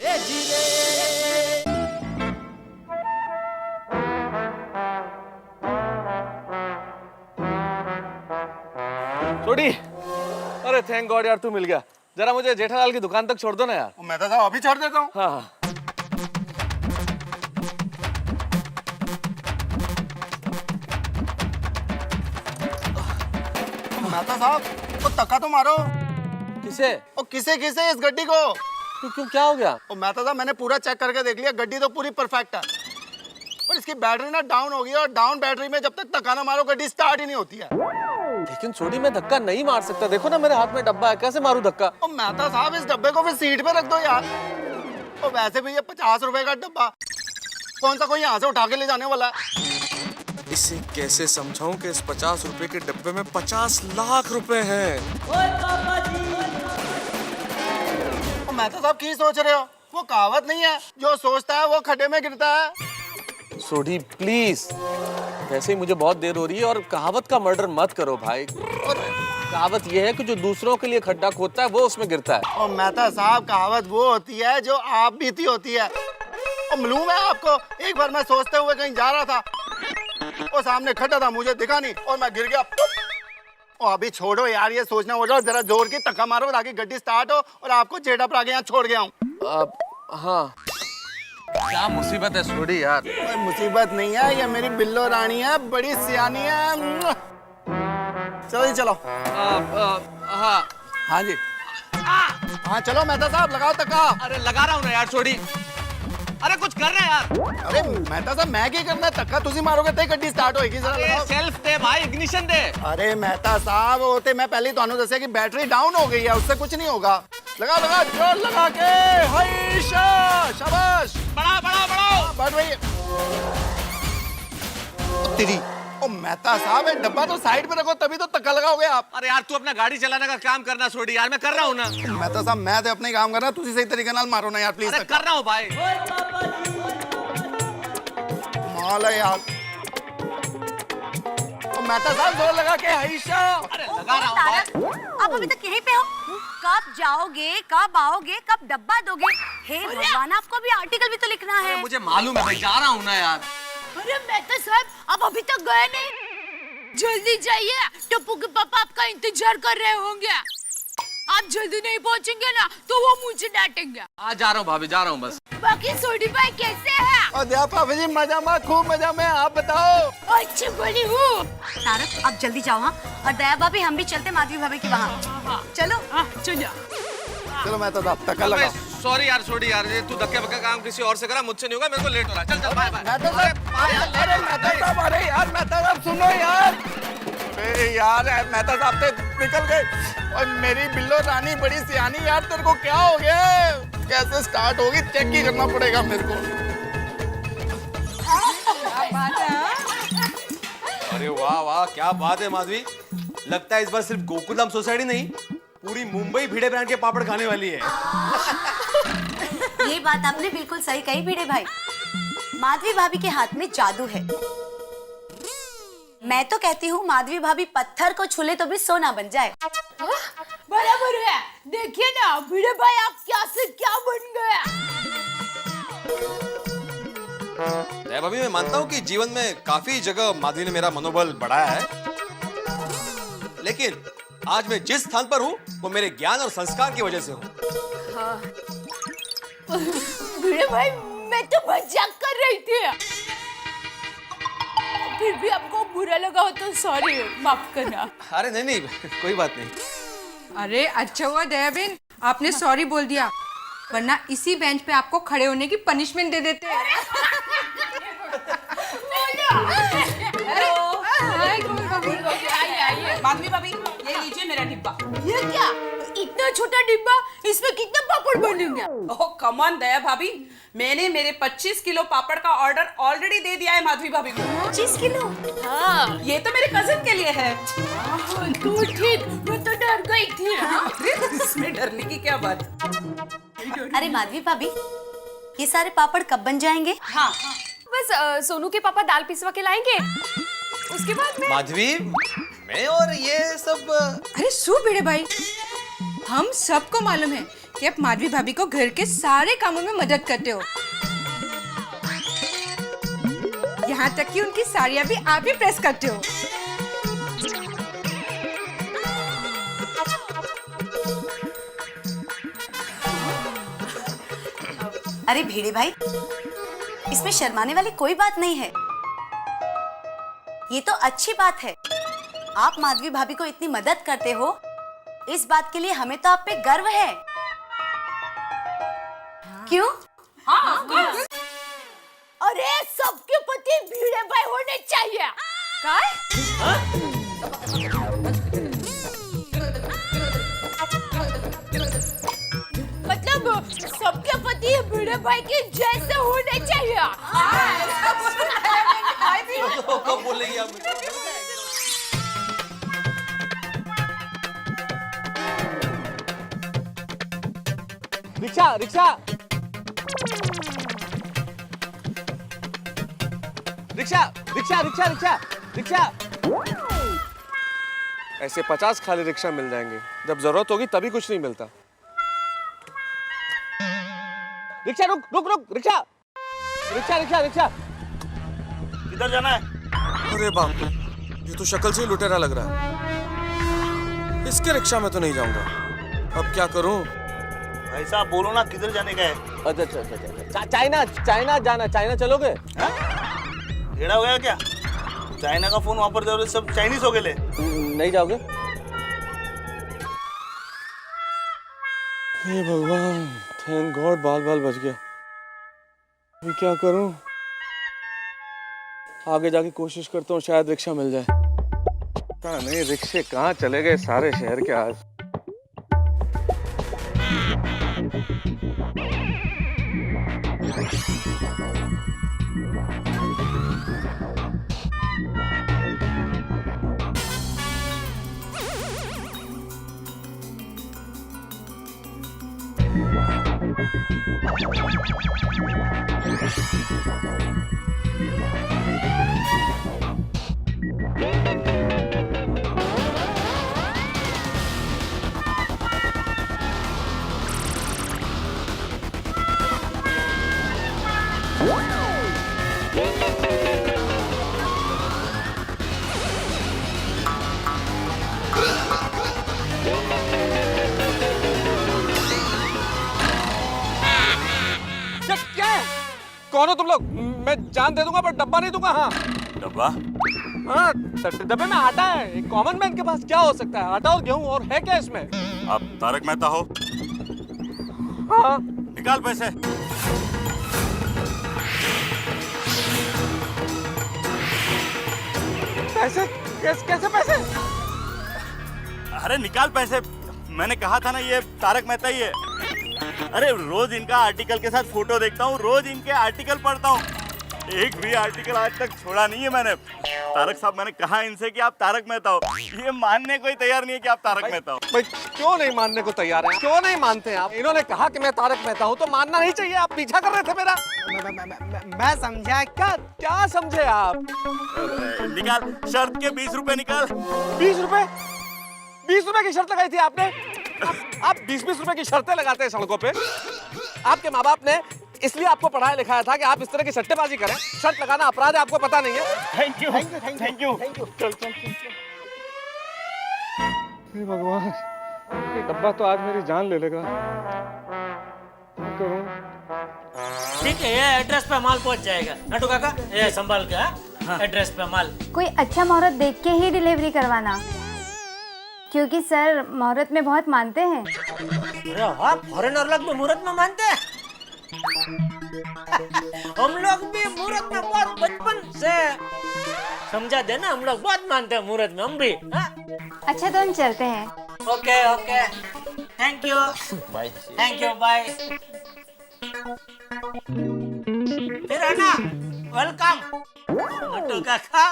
छोड़ी, अरे थैंक गॉड यार, तू मिल गया। जरा मुझे जेठालाल की दुकान तक छोड़ दो ना यार। मेहता साहब अभी छोड़ देता हूँ। हाँ मेहता साहब वो तक्का तो मारो। किसे? ओ किसे किसे इस गड्डी को? क्यों, क्या हो गया? ओ मेहता साहब मैंने पूरा चेक करके देख लिया, गड्डी तो पूरी परफेक्ट है, पर इसकी बैटरी ना डाउन हो गई है और डाउन बैटरी में जब तक धक्का ना मारो गड्डी स्टार्ट ही नहीं होती है। लेकिन छोड़ी, मैं धक्का नहीं मार सकता। देखो ना मेरे हाथ में डब्बा है, कैसे मारूं धक्का? ओ मेहता साहब इस डब्बे को फिर सीट पे रख दो यार। ओ वैसे भी ये 50 रुपए का डब्बा कौन सा कोई यहाँ से उठा के ले जाने वाला है। इसे कैसे समझाऊं कि इस 50 रुपए के डब्बे में 50 लाख रुपए हैं। ओ मेहता साहब की सोच रहे हो? वो कहावत नहीं है, जो सोचता है वो खड्डे में गिरता है। सोडी प्लीज, वैसे ही मुझे बहुत देर हो रही है और कहावत का मर्डर मत करो भाई। और कहावत ये है कि जो दूसरों के लिए खड्डा खोदता है वो उसमें गिरता है। और मेहता साहब कहावत वो होती है जो आप बीती होती है। और मालूम है आपको, एक बार मैं सोचते हुए कहीं जा रहा था, वो सामने खड्डा था, मुझे दिखा नहीं और मैं गिर गया। और अभी छोड़ो यार ये सोचना, हो जाओ जरा जोर की धक्का मारो ताकि गड्डी स्टार्ट हो और आपको जेठा पर आगे यहाँ छोड़ गया हूँ। हाँ, क्या मुसीबत है सोडी यार। कोई मुसीबत नहीं है, ये मेरी बिल्लो रानी है, बड़ी सियानी है। चलो जी चलो। हाँ हाँ जी हाँ चलो मेहता साहब लगाओ धक्का। अरे लगा रहा हूँ ना यार सोडी। अरे कुछ कर रहे हैं यार। अरे मेहता साहब मैं क्या करना है, धक्का तुझी मारोगे तो गड्डी स्टार्ट होएगी। जरा लगाओ। सेल्फ दे भाई, इग्निशन दे। अरे मेहता साहब होते मैं पहले ही तो दसिया कि बैटरी डाउन हो गई है, उससे कुछ नहीं होगा। लगा लगा जोर लगा के, हाईशा शाबाश, बड़ा बड़ा बड़ा बढ़ रही है तेरी। ओ मेहता साहब ये डब्बा तो साइड पे रखो तभी तो धक्का लगाओगे आप। अरे यार तू अपना गाड़ी चलाने का काम करना छोड़ी यार, मैं कर रहा हूँ ना। मेहता साहब मैं तो अपने काम कर रहा हूँ, तुझे सही तरीके नाल मारो ना यार प्लीज। अरे कर रहा हूँ भाई। माल है यार। ओ मेहता साहब जोर लगा के, हाईशा। अरे लगा रहा हूँ भाई। आप अभी तक यहीं पे हो? कब जाओगे, कब आओगे, कब डब्बा दोगे? हे भगवान, आपको भी आर्टिकल भी तो लिखना है। मुझे मालूम है भाई, जा रहा हूँ ना यार। अरे मेहता साहब आप अभी तक गए नहीं, जल्दी जाइए, टप्पू के पापा आपका इंतजार कर रहे होंगे। आप जल्दी नहीं पहुंचेंगे ना तो वो मुझे डांटेंगे। आज जा रहा हूँ भाभी, जा रहा हूँ बस। बाकी सोडी भाई कैसे हैं? और भाभी जी मजा में, खूब मजा में, आप बताओ। अच्छी बड़ी हूँ। तारक आप जल्दी जाओ। हाँ, और दया भाभी हम भी चलते माधवी भाभी के वहाँ। चलो चलो चलो मेहता साहब धक्का लगा। सॉरी यार छोड़ी यार, ये तू धक्के बक्के काम किसी और से करा, मुझसे नहीं होगा, मेरे को लेट हो रहा है। चल चल बाय बाय। मेहता साहब अरे मेहता साहब, अरे यार मेहता साहब सुनो यार। अरे यार मेहता साहब तो निकल गए और मेरी बिल्लो रानी बड़ी सियानी यार, तेरे को क्या हो गया? कैसे स्टार्ट होगी चेक ही करना पड़ेगा मेरे को। अरे वाह वाह, क्या बात है माधवी। लगता है इस बार सिर्फ गोकुलधाम सोसाइटी नहीं, पूरी मुंबई भिड़े ब्रांड के पापड़ खाने वाली है। ये बात आपने बिल्कुल सही कही भिड़े भाई, माधवी भाभी के हाथ में जादू है। मैं तो कहती हूँ माधवी भाभी पत्थर को छूले तो भी सोना बन जाए। बराबर है, देखिए ना भिड़े भाई आप क्या से क्या बन गया। जय भाभी, मैं मानता हूँ कि जीवन में काफी जगह माधवी ने मेरा मनोबल बढ़ाया है, लेकिन आज मैं जिस स्थान पर हूँ वो मेरे ज्ञान और संस्कार की वजह से हूँ। भिड़े भाई मैं तो मजाक कर रही थी, फिर भी आपको बुरा लगा हो तो सॉरी, माफ करना। अरे नहीं नहीं, कोई बात नहीं। अरे अच्छा हुआ दयाबेन आपने सॉरी बोल दिया, वरना इसी बेंच पे आपको खड़े होने की पनिशमेंट दे देते। माधवी भाभी ये लीजिए मेरा डिब्बा। ये क्या, इतना छोटा डिब्बा, इसमें कितने पापड़ बनेंगे? ओह कम ऑन दया भाभी, मैंने मेरे 25 किलो पापड़ का ऑर्डर ऑलरेडी दे दिया है माधवी भाभी को। 25 किलो? हाँ, ये तो मेरे कजिन के लिए है। तो ठीक, मैं तो डर गई थी। अरे, इसमें डरने की क्या बात? अरे माधवी भाभी, ये सारे पापड़ कब बन जाएंगे? हाँ, बस सोनू के पापा दाल पिसवा के लाएंगे, उसके बाद मैं। माधवी, मैं और ये सब अरे सु भिड़े भाई, हम सबको मालूम है कि आप माधवी भाभी को घर के सारे कामों में मदद करते हो। यहाँ तक कि उनकी साड़ियाँ भी आप ही प्रेस करते हो। अरे भिड़े भाई, इसमें शर्माने वाली कोई बात नहीं है। ये तो अच्छी बात है। आप माधवी भाभी को इतनी मदद करते हो, इस बात के लिए हमें तो आप पे गर्व है। क्यों? अरे सबके पति भिड़े भाई होने चाहिए। मतलब सबके पति भिड़े भाई के जैसे होने चाहिए। कब बोलेगी आप? Rickshaw rickshaw rickshaw rickshaw rickshaw rickshaw rickshaw. ऐसे 50 खाली रिक्शा मिल जाएंगे, जब जरूरत होगी तभी कुछ नहीं मिलता। रिक्शा रुक रुक रुक, रिक्शा रिक्शा रिक्शा रिक्शा। किधर जाना है? अरे बाप रे, ये तो शक्ल से ही लुटेरा लग रहा है। इसके रिक्शा में तो नहीं जाऊंगा, अब क्या करूं? भाई साहब बोलो ना, किधर जाने का है? अच्छा, चाइना चाइना जाना। चाइना चलोगे? टेढ़ा हो गया क्या? चाइना का फोन वहां पर जाओ, सब चाइनीज हो गए ले। नहीं जाओगे? हे भगवान, थैंक गॉड बाल बाल बच गया। अभी क्या करूं? आगे जाके कोशिश करता हूँ, शायद रिक्शा मिल जाए। पता नहीं रिक्शे कहाँ चले गए सारे शहर के आज। क्या है? कौन हो तुम लोग? मैं जान दे दूंगा पर डब्बा नहीं दूंगा। हाँ डब्बा? हाँ, डब्बे में आटा है। एक कॉमन मैन के पास क्या हो सकता है? आटा और गेहूं, और है क्या इसमें? आप तारक मेहता हो? हाँ। निकाल पैसे। पैसे? कैसे पैसे? अरे निकाल पैसे, मैंने कहा था ना ये तारक मेहता ही है। अरे रोज इनका आर्टिकल के साथ फोटो देखता हूँ, रोज इनके आर्टिकल पढ़ता हूँ, एक भी आर्टिकल आज तक छोड़ा नहीं है मैंने। तारक साहब, मैंने कहा इनसे कि आप तारक मेहता हो, ये मानने को ही तैयार नहीं है कि आप तारक मेहता हो। भाई क्यों नहीं मानने को तैयार हैं? क्यों नहीं मानते हैं आप? इन्होंने कहा कि मैं तारक मेहता हूँ तो मानना नहीं चाहिए। आप पीछा कर रहे थे मेरा। मैं समझा। क्या समझे आप? निकाल शर्त के 20 रुपए निकाल। 20 रुपए? 20 रुपए की शर्त लगाई थी आपने? आप 20-20 रुपए की शर्तें लगाते हैं सड़कों पे। आपके माँ बाप ने इसलिए आपको पढ़ाया लिखाया था कि आप इस तरह की सट्टेबाजी करें। शर्त लगाना अपराध है, आपको पता नहीं है? Thank you thank you. हे भगवान, ये डब्बा तो आज मेरी जान ले लेगा। क्या करूं? ठीक है, ये एड्रेस पे माल पहुंच जाएगा। नटू काका, ये संभाल के। हाँ, एड्रेस पे माल। कोई अच्छा मुहूर्त देख के ही डिलीवरी करवाना, क्योंकि सर मुहूर्त में बहुत मानते हैं। अरे वाह, फॉरेनर लोग भी मुहूर्त में मानते हैं। हम लोग भी मुहूर्त में बहुत बचपन से समझा देना, हम लोग बहुत मानते हैं मुहूर्त में, हम भी। अच्छा तो हम चलते हैं। Okay okay, thank you bye. Thank you bye. फिर है ना, वेलकम। मोटू काका,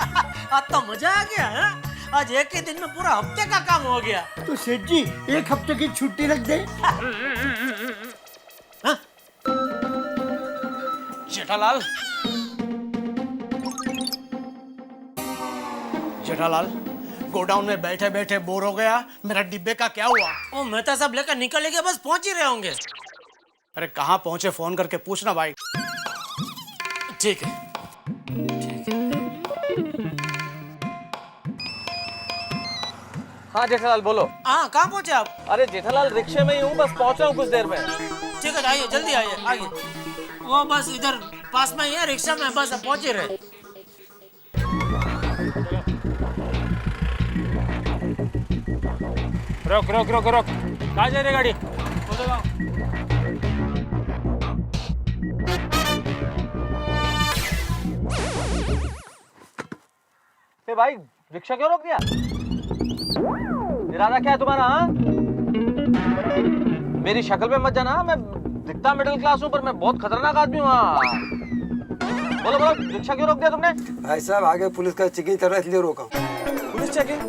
आज तो मजा आ गया है। आज एक ही दिन में पूरा हफ्ते का काम हो गया। तो सेठ जी एक हफ्ते की छुट्टी रख दे। जेठालाल, जेठालाल, गोडाउन में बैठे बैठे बोर हो गया। मेरा डिब्बे का क्या हुआ? वो मेहता साहब लेकर निकलेंगे, बस पहुंच ही रहे होंगे। अरे कहाँ पहुंचे, फोन करके पूछना भाई। ठीक है। हाँ जेठालाल बोलो। हाँ, कहाँ पहुंचे आप? अरे जेठालाल रिक्शे में ही हूँ, बस पहुंच रहा हूँ कुछ देर में। ठीक है, आइए, जल्दी आइए, आइए। वो बस इधर पास में ही है, रिक्शा में, बस पहुंच ही रहे। रोक रोक रोक रोक, कहाँ जा रही गाड़ी? ए भाई, रिक्शा क्यों रोक दिया? इरादा क्या है तुम्हारा? हाँ, मेरी शक्ल पे मत जाना। मैं दिखता मिडिल क्लास हूँ, पर मैं बहुत खतरनाक आदमी हूँ। बोलो बोलो, रिक्शा क्यों रोक दिया तुमने? भाई साहब, आगे पुलिस का चेकिंग कर रहा है, इसलिए रोका। Police checking?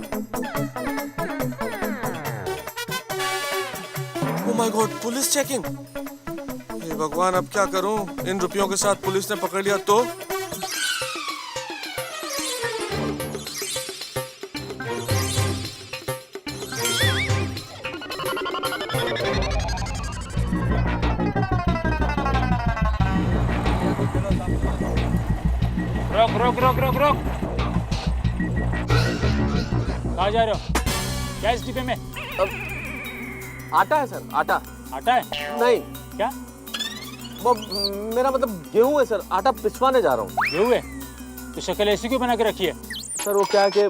Oh my God, police checking. हे भगवान, अब क्या करूं? इन रुपयों के साथ पुलिस ने पकड़ लिया तो? रोक रोक रोक रोक रोक, कहाँ जा रहे हो? क्या इस डिब्बे में? आटा है सर, आटा। आटा है? नहीं। क्या? वो मेरा मतलब गेहूं है सर, आटा पिसवाने जा रहा हूँ। गेहूं है? तो शक्ल ऐसी क्यों बना के रखी है? सर वो क्या है कि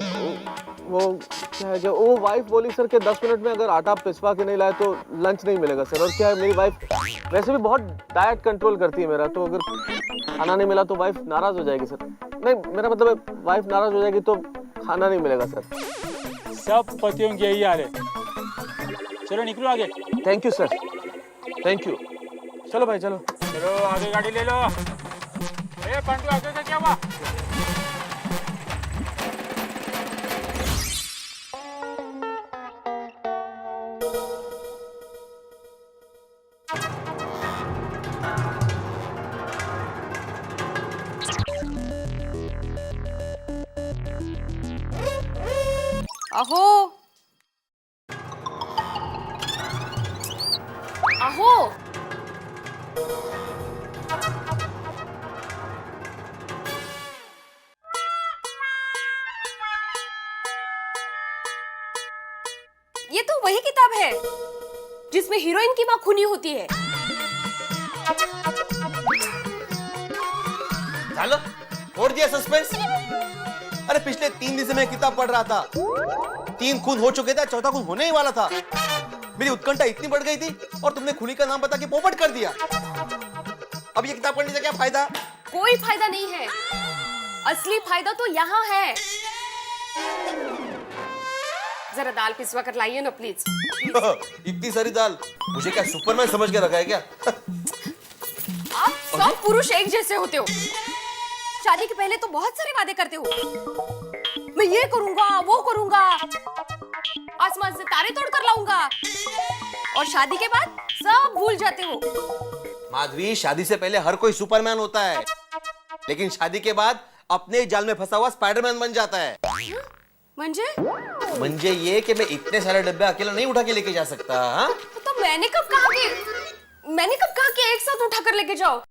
वो वाइफ बोली सर कि 10 मिनट में अगर आटा पिसवा के नहीं लाए तो लंच नहीं मिलेगा सर। और क्या है, मेरी वाइफ वैसे भी बहुत डाइट कंट्रोल करती है मेरा, तो अगर खाना नहीं मिला तो वाइफ नाराज हो जाएगी सर। नहीं, मेरा मतलब वाइफ नाराज हो जाएगी तो खाना नहीं मिलेगा सर। सब पतियों की यही हाल है। चलो निकलो आगे। Thank you sir, thank you. चलो भाई चलो। चलो आगे गाड़ी ले लो। ए पंटू, आगे का क्या हुआ? अहो अहो, ये तो वही किताब है जिसमें हीरोइन की माँ खूनी होती है। चलो, छोड़ दिया सस्पेंस। अरे पिछले 3 दिन से मैं किताब पढ़ रहा था। 3 खून हो चुके थे, चौथा खून होने ही वाला था। मेरी उत्कंठा इतनी बढ़ गई थी और तुमने खूनी का नाम बता के पोपट कर दिया। अब ये किताब पढ़ने से क्या फायदा? कोई फायदा नहीं है, असली फायदा तो यहाँ है। जरा दाल पिसवा कर लाइए ना प्लीज। इतनी सारी दाल? मुझे क्या सुपरमैन समझ के रखा है क्या? आप सब पुरुष एक जैसे होते हो। शादी के पहले तो बहुत सारे वादे करते हो, मैं ये करूंगा वो करूंगा, आसमान से तारे तोड़ कर लाऊंगा, और शादी के बाद सब भूल जाते हो। माधवी, शादी से पहले हर कोई सुपरमैन होता है, लेकिन शादी के बाद अपने जाल में फंसा हुआ स्पाइडरमैन बन जाता है। मंजे ये कि मैं इतने सारे डब्बे अकेला नहीं उठा के लेके जा सकता। हाँ? तो मैंने कब कहा कि एक साथ उठा कर लेके जाओ?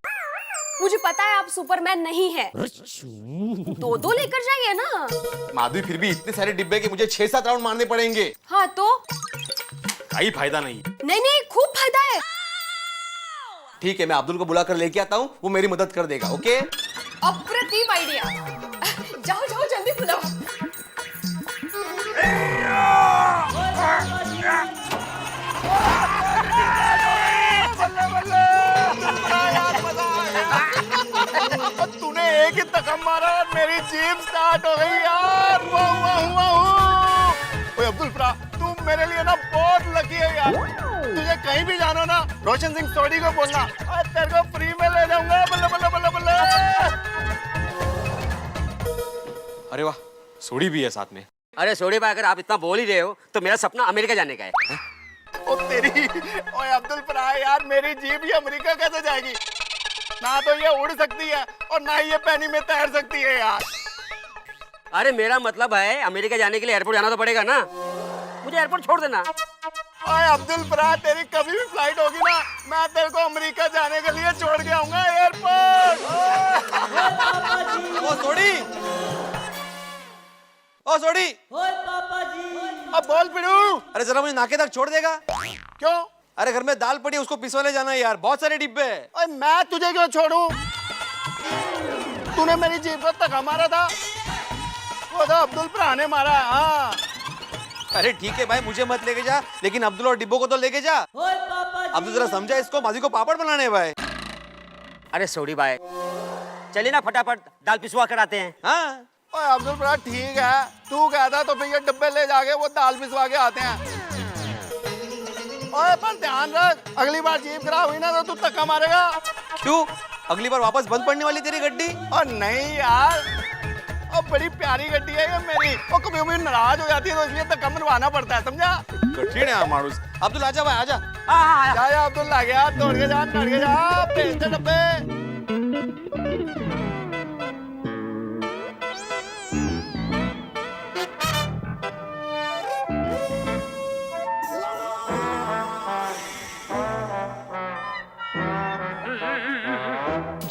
मुझे पता है आप सुपरमैन नहीं है, 2-2 लेकर जाइए ना। माधवी, फिर भी इतने सारे डिब्बे के मुझे 6-7 राउंड मारने पड़ेंगे। हाँ तो? कोई फायदा नहीं। नहीं, खूब फायदा है। ठीक है, मैं अब्दुल को बुला कर लेके आता हूँ, वो मेरी मदद कर देगा। ओके? अप्रतिम आइडिया। जाओ जाओ जल्दी बुलाओ। तूने एक ही तकम मारा और मेरी जीप स्टार्ट हो गई यार। वाह वाह वाह। ओए अब्दुल फरा, तू मेरे लिए ना बहुत लकी है यार। तुझे कहीं भी जाना ना, रोशन सिंह सोडी को बोलना, और तेरे को फ्री में ले जाऊंगा। बल्ले बल्ले बल्ले बल्ले। अरे वाह, सोडी भी है साथ में। अरे सोडी भाई, अगर आप इतना बोल ही रहे हो तो मेरा सपना अमेरिका जाने का है। ओ तेरी, ओए अब्दुल फराह यार, मेरी जीप ये अमेरिका कैसे जाएगी? ना तो ये उड़ सकती है और ना ही ये पानी में तैर सकती है यार। अरे मेरा मतलब है, अमेरिका जाने के लिए एयरपोर्ट जाना तो पड़ेगा ना, मुझे एयरपोर्ट छोड़ देना। ओए अब्दुल फराह, तेरी कभी भी फ्लाइट होगी ना, मैं तेरे को अमेरिका जाने के लिए छोड़ के आऊंगा एयरपोर्ट। ओ सोडी, ओ सोडी, अब बोल पिड़ू। अरे जरा मुझे नाके तक छोड़ देगा? क्यों? अरे घर में दाल पड़ी है, उसको पिसवाने जाना है यार, बहुत सारे डिब्बे हैं। ओए मैं तुझे क्यों छोड़ूं? तूने मेरी जीप को धक्का मारा था, वो तो अब्दुल फराह ने मारा। हाँ अरे ठीक है भाई, मुझे मत लेके जा, लेकिन अब्दुल और डिब्बो को तो लेके जा। अब्दुल जरा समझा इसको, माजी को पापड़ बनाने हैं भाई। अरे सोडी भाई, चलिए ना फटाफट दाल पिसवा कर आते हैं। हाँ ओए अब्दुल फराह ठीक है, तू कहता तो फिर ये डब्बे ले जाके वो दाल पिसवा के आते हैं। ओए पर ध्यान रख, अगली बार जीप खराब हुई ना तो तू धक्का मारेगा। क्यों? अगली बार वापस बंद पड़ने वाली तेरी गड्डी? और नहीं यार, और बड़ी प्यारी गड्डी है ये मेरी, वो कभी कभी नाराज हो जाती है तो इसलिए धक्का मरवाना पड़ता है, समझा? कठिन है मानुस। अब्दुल आजा भाई, आजा। जा अब्दुल, आ गया, दौड़ के जा, भेज दे डब्बे।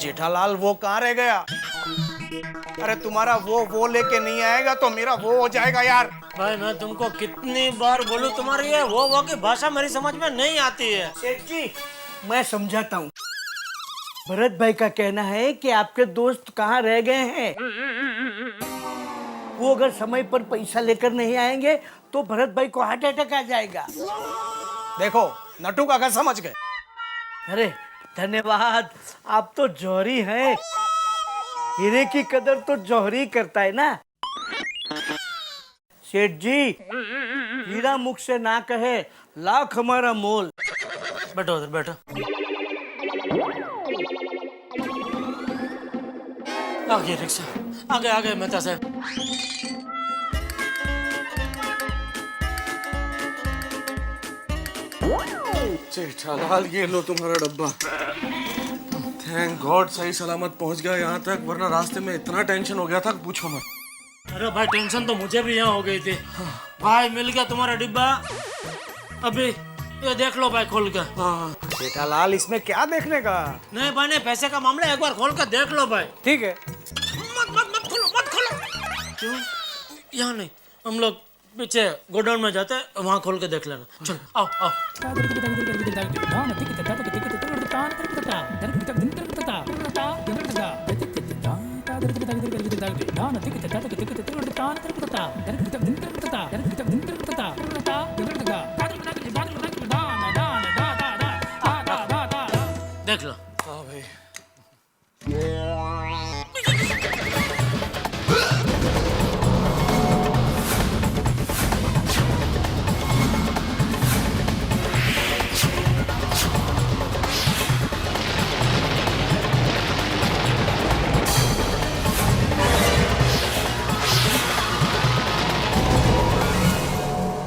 जेठालाल वो कहाँ रह गया? अरे तुम्हारा वो लेके नहीं आएगा तो मेरा वो हो जाएगा यार। भाई मैं तुमको कितनी बार बोलूं, तुम्हारी ये वो की भाषा मेरी समझ में नहीं आती है। सेठ जी, मैं समझाता हूँ। भरत भाई का कहना है कि आपके दोस्त कहाँ रह गए हैं। वो अगर समय पर पैसा लेकर नहीं आएंगे तो भरत भाई को हार्ट अटैक आ जाएगा। देखो नटू काका समझ गए। अरे धन्यवाद, आप तो जौहरी हैं। हीरे की कदर तो जौहरी करता है ना। सेठ जी, हीरा मुख से ना कहे, लाख हमारा मोल। बैठो उधर बैठो। आगे रिक्शा, आगे मेहता साहब। जेठालाल, ये लो तुम्हारा डब्बा। थैंक गॉड सही सलामत पहुंच गया यहाँ तक, वरना रास्ते में इतना टेंशन हो गया था पूछो मत। अरे भाई टेंशन तो मुझे भी यहाँ हो गई थी। भाई मिल गया तुम्हारा डिब्बा, अभी ये देख लो भाई खोल कर। जेठालाल, इसमें क्या देखने का? नहीं भाई नहीं, पैसे का मामला, एक बार खोल कर देख लो भाई। ठीक है। मत खोलो। क्यों? यहाँ नहीं, हम लोग पीछे गोडाउन में जाते हैं, वहाँ खोल के देख लेना। चलो आओ। देख लो। हाँ भाई।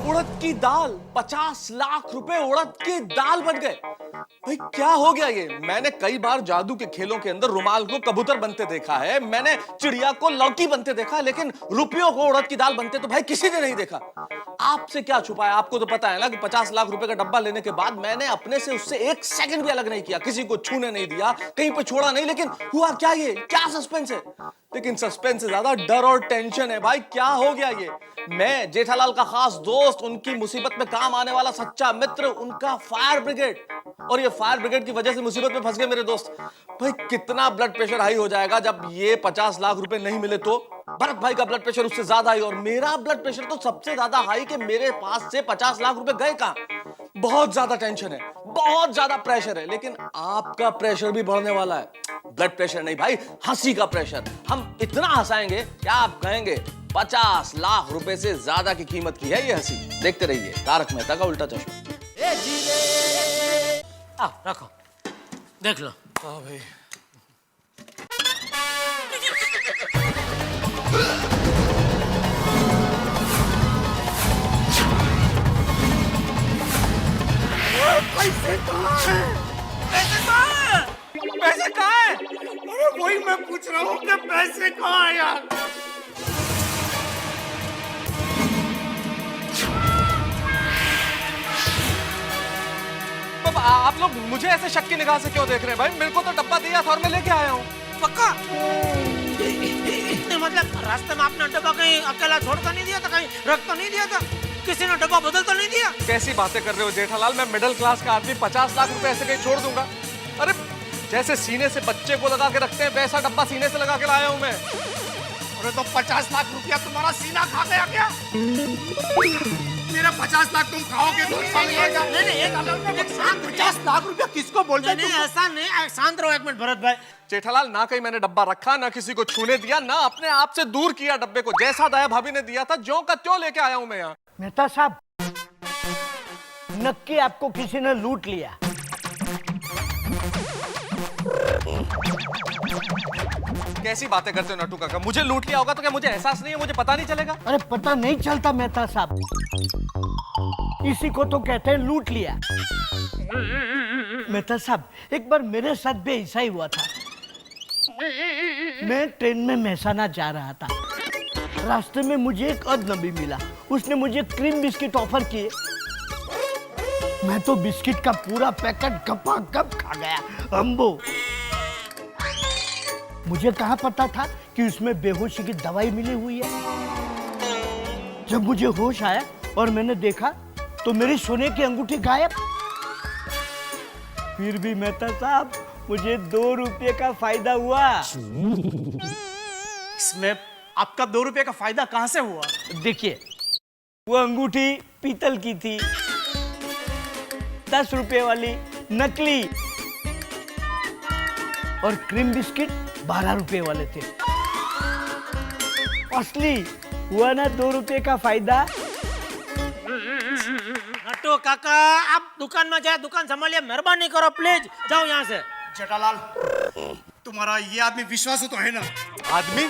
उड़द की दाल, 50 लाख रुपए उड़द की दाल बन गए। भाई क्या हो गया ये? मैंने कई बार जादू के खेलों के अंदर रुमाल को कबूतर बनते देखा है, मैंने चिड़िया को लौकी बनते देखा है, लेकिन रुपयों को उड़द की दाल बनते तो भाई किसी ने नहीं देखा। आपसे क्या छुपा है? आपको तो पता है ना कि 50 लाख रुपए का डब्बा लेने के बाद मैंने अपने से उससे 1 सेकंड भी अलग नहीं किया, किसी को छूने नहीं दिया, कहीं पे छोड़ा नहीं। लेकिन हुआ क्या? ये क्या सस्पेंस है? लेकिन सस्पेंस से ज्यादा डर और टेंशन है। भाई क्या हो गया ये? मैं जेठालाल का खास दोस्त, उनकी मुसीबत में काम आने वाला सच्चा मित्र, उनका फायर ब्रिगेड, और ये फायर ब्रिगेड की वजह से मुसीबत में फंस गए मेरे दोस्त। भाई कितना ब्लड प्रेशर हाई हो जाएगा जब ये 50 लाख रुपए नहीं मिले तो। भरत भाई का ब्लड प्रेशर उससे ज्यादा हाई, और मेरा ब्लड प्रेशर तो सबसे ज्यादा हाई कि मेरे पास से 50 लाख रुपए गए कहां। बहुत ज्यादा टेंशन है, बहुत ज्यादा प्रेशर है, लेकिन आपका प्रेशर भी बढ़ने वाला है। ब्लड प्रेशर नहीं भाई, हंसी का प्रेशर। हम इतना हंसाएंगे कि आप कहेंगे 50 लाख रुपए से ज्यादा की कीमत की है ये हंसी। देखते रहिए तारक मेहता का उल्टा चश्मा। रखो, देख लो। हाँ भाई। पैसे कहाँ हैं? पैसे कहाँ हैं? पैसे कहाँ हैं? अरे वही मैं पूछ रहा हूँ कि पैसे कहाँ हैं यार? आप लोग मुझे ऐसे शक की निगाह से क्यों देख रहे हैं भाई? मेरे को तो डब्बा दिया था और मैं लेके आया हूँ। पक्का? मतलब रास्ते में आपने डब्बा कहीं अकेला छोड़ कर नहीं दिया था, कहीं रख तो नहीं दिया था, किसी ने डब्बा बदल तो नहीं दिया? कैसी बातें कर रहे हो जेठालाल? मैं मिडिल क्लास का आदमी 50 लाख रुपए ऐसे कहीं छोड़ दूंगा? अरे जैसे सीने से बच्चे को लगा के रखते हैं वैसा डब्बा सीने से लगा के लाया हूं मैं। अरे तो 50 लाख रुपया तुम्हारा सीना खा गया क्या? मेरा 50 लाख तुम खाओगे तो नहीं, 50 लाख रुपया किसको बोलते हैं? नहीं, ऐसा नहीं, शांत रहो एक मिनट भरत भाई। जेठालाल ना कहीं मैंने डब्बा रखा, ना किसी को छूने दिया, ना अपने आप से दूर किया डब्बे को। जैसा दया भाभी ने दिया था ज्यों का त्यों लेके आया हूं मैं यहाँ। मेहता साहब, नक्की आपको किसी ने लूट लिया। कैसी बातें करते हो नटू काका? मुझे लूट लिया होगा तो क्या मुझे एहसास नहीं है? मुझे पता नहीं चलेगा? अरे पता नहीं चलता मेहता साहब, इसी को तो कहते हैं लूट लिया। मेहता साहब, एक बार मेरे साथ भी ऐसा ही हुआ था। मैं ट्रेन में मेहसाना जा रहा था, रास्ते में मुझे एक अजनबी मिला। उसने मुझे क्रीम बिस्किट ऑफर किए। मैं तो बिस्किट का पूरा पैकेट गपागप खा गया। अम्बो, मुझे कहाँ पता था कि उसमें बेहोशी की दवाई मिली हुई है। जब मुझे होश आया और मैंने देखा तो मेरी सोने की अंगूठी गायब। फिर भी मेहता साहब, मुझे 2 रुपये का फायदा हुआ। इसमें आपका 2 रुपये का फायदा कहाँ से हुआ? देखिए, वो अंगूठी पीतल की थी, 10 रुपये वाली नकली, और क्रीम बिस्किट 12 रुपये वाले थे। असली हुआ ना 2 रुपये का फायदा। नट्टू काका, आप दुकान में जाए, दुकान संभालिए, मेहरबानी करो प्लीज, जाओ यहाँ से। जेठालाल, तुम्हारा ये आदमी विश्वासु तो है ना? आदमी?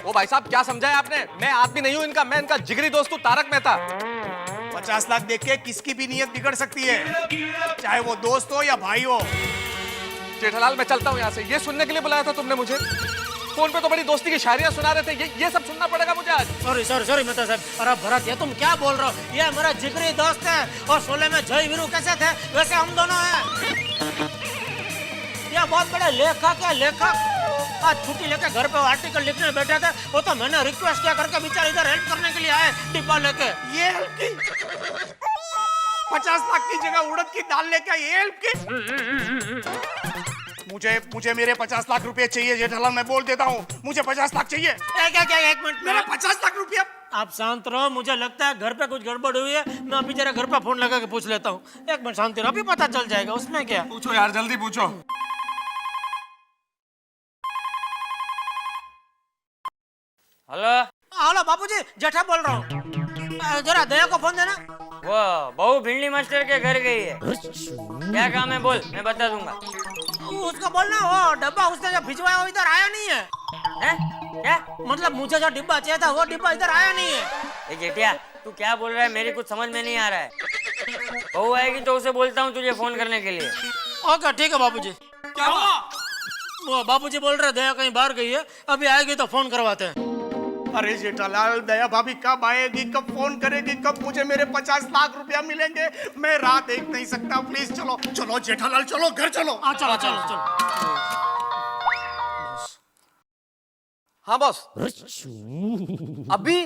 ओ भाई साहब, क्या समझा है आपने? मैं आदमी नहीं हूँ इनका, मैं इनका जिगरी दोस्त हूँ तारक मेहता। 50 लाख देख के किसकी भी नीयत बिगड़ सकती है, चाहे वो दोस्त हो या भाई हो। जेठालाल, मैं चलता हूँ यहाँ से। ये सुनने के लिए बुलाया था तुमने मुझे? फोन पे तो बड़ी दोस्ती की शायरियां सुना रहे थे, ये सब सुनना पड़ेगा मुझे आज? सॉरी मेहता साहब। अरे भरत, ये तुम क्या बोल रहे हो? ये मेरा जिगरी दोस्त है, और शोले में जय वीरू कैसे थे वैसे हम दोनों हैं। ये बहुत बड़े लेखक है, लेखक। आज छुट्टी लेके घर पे आर्टिकल लिखने बैठे थे, वो तो मैंने रिक्वेस्ट किया करके बेचारे इधर हेल्प करने के लिए आए, डिब्बा लेके। ये हेल्प की? 50 लाख की जगह उड़द की दाल लेके ये हेल्प की? मुझे मेरे 50 लाख रुपए चाहिए जेठालाल, मैं बोल देता हूँ, मुझे 50 लाख चाहिए। क्या एक मिनट, मेरा 50 लाख रुपया। आप शांत रहो, मुझे लगता है घर पे कुछ गड़बड़ हुई है। मैं अभी जरा घर पे फोन लगा के पूछ लेता हूँ। एक मिनट शांति रहो, अभी पता चल जाएगा, उसमें क्या। पूछो यार, जल्दी पूछो। हेलो बाबूजी, जेठा बोल रहा हूँ, जरा दया को फोन देना। वो बहू भिंडी मास्टर के घर गई है। क्या काम है बोल, मैं बता दूंगा। उसको बोलना वो डब्बा उसने जो भिजवाया वो इधर आया नहीं है। क्या? मतलब मुझे जो डिब्बा चाहिए था वो डिब्बा इधर आया नहीं है। ए जेठिया, तू क्या बोल रहा है? मेरी कुछ समझ में नहीं आ रहा है। बहू आएगी तो उसे बोलता हूँ तुझे फोन करने के लिए। ओके ठीक है बाबूजी। क्या हुआ? वो बाबूजी बोल रहे दया कहीं बाहर गई है, अभी आएगी तो फोन करवाते हैं। अरे जेठालाल, दया भाभी कब आएगी, कब फोन करेगी, कब मुझे मेरे 50 लाख रुपया मिलेंगे? मैं रात देख नहीं सकता, प्लीज चलो चलो जेठालाल, चलो घर चलो। चलो चलो चलो। हाँ बॉस। अभी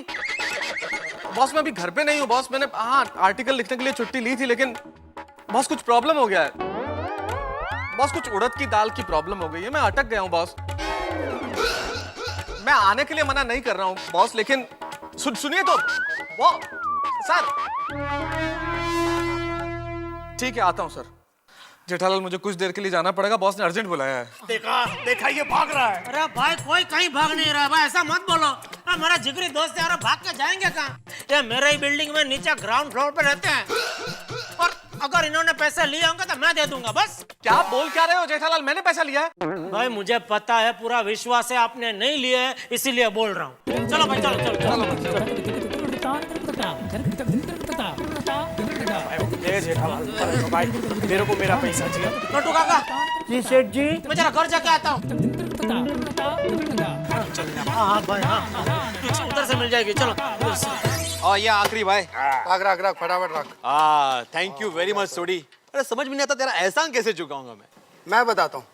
बॉस, मैं अभी घर पे नहीं हूँ बॉस। मैंने आर्टिकल लिखने के लिए छुट्टी ली थी, लेकिन बॉस कुछ प्रॉब्लम हो गया है बॉस। कुछ उड़द की दाल की प्रॉब्लम हो गई है, मैं अटक गया हूँ बॉस। मैं आने के लिए मना नहीं कर रहा हूँ बॉस, लेकिन सुनिए तो वो सर। ठीक है, आता हूँ सर। जेठालाल, मुझे कुछ देर के लिए जाना पड़ेगा, बॉस ने अर्जेंट बुलाया है। देखा देखा, ये भाग रहा है। अरे भाई कोई कहीं भाग नहीं रहा भाई, ऐसा मत बोलो। मेरा जिगरी दोस्त है, अरे भाग के जाएंगे कहाँ? ये मेरे ही बिल्डिंग में नीचे ग्राउंड फ्लोर पे रहते हैं, और अगर इन्होंने पैसे लिए होंगे तो मैं दे दूंगा बस। क्या बोल क्या रहे हो जेठालाल? मैंने पैसा लिया है। भाई मुझे पता है, पूरा विश्वास है आपने नहीं लिए है, इसीलिए बोल रहा हूँ। चलो भाई, चलो चलो चलो। जेठालाल भाई, मेरे को मेरा पैसा चाहिए। नोटू काका जी सेठ जी, मैं जरा घर जाके आता हूँ। हाँ भाई, हाँ उधर से मिल जाएगी। चलो और ये आखिरी भाई। रख फटाफट रख। थैंक यू वेरी मच सोडी। अरे समझ में नहीं आता तेरा एहसान कैसे चुकाऊंगा मैं बताता हूँ।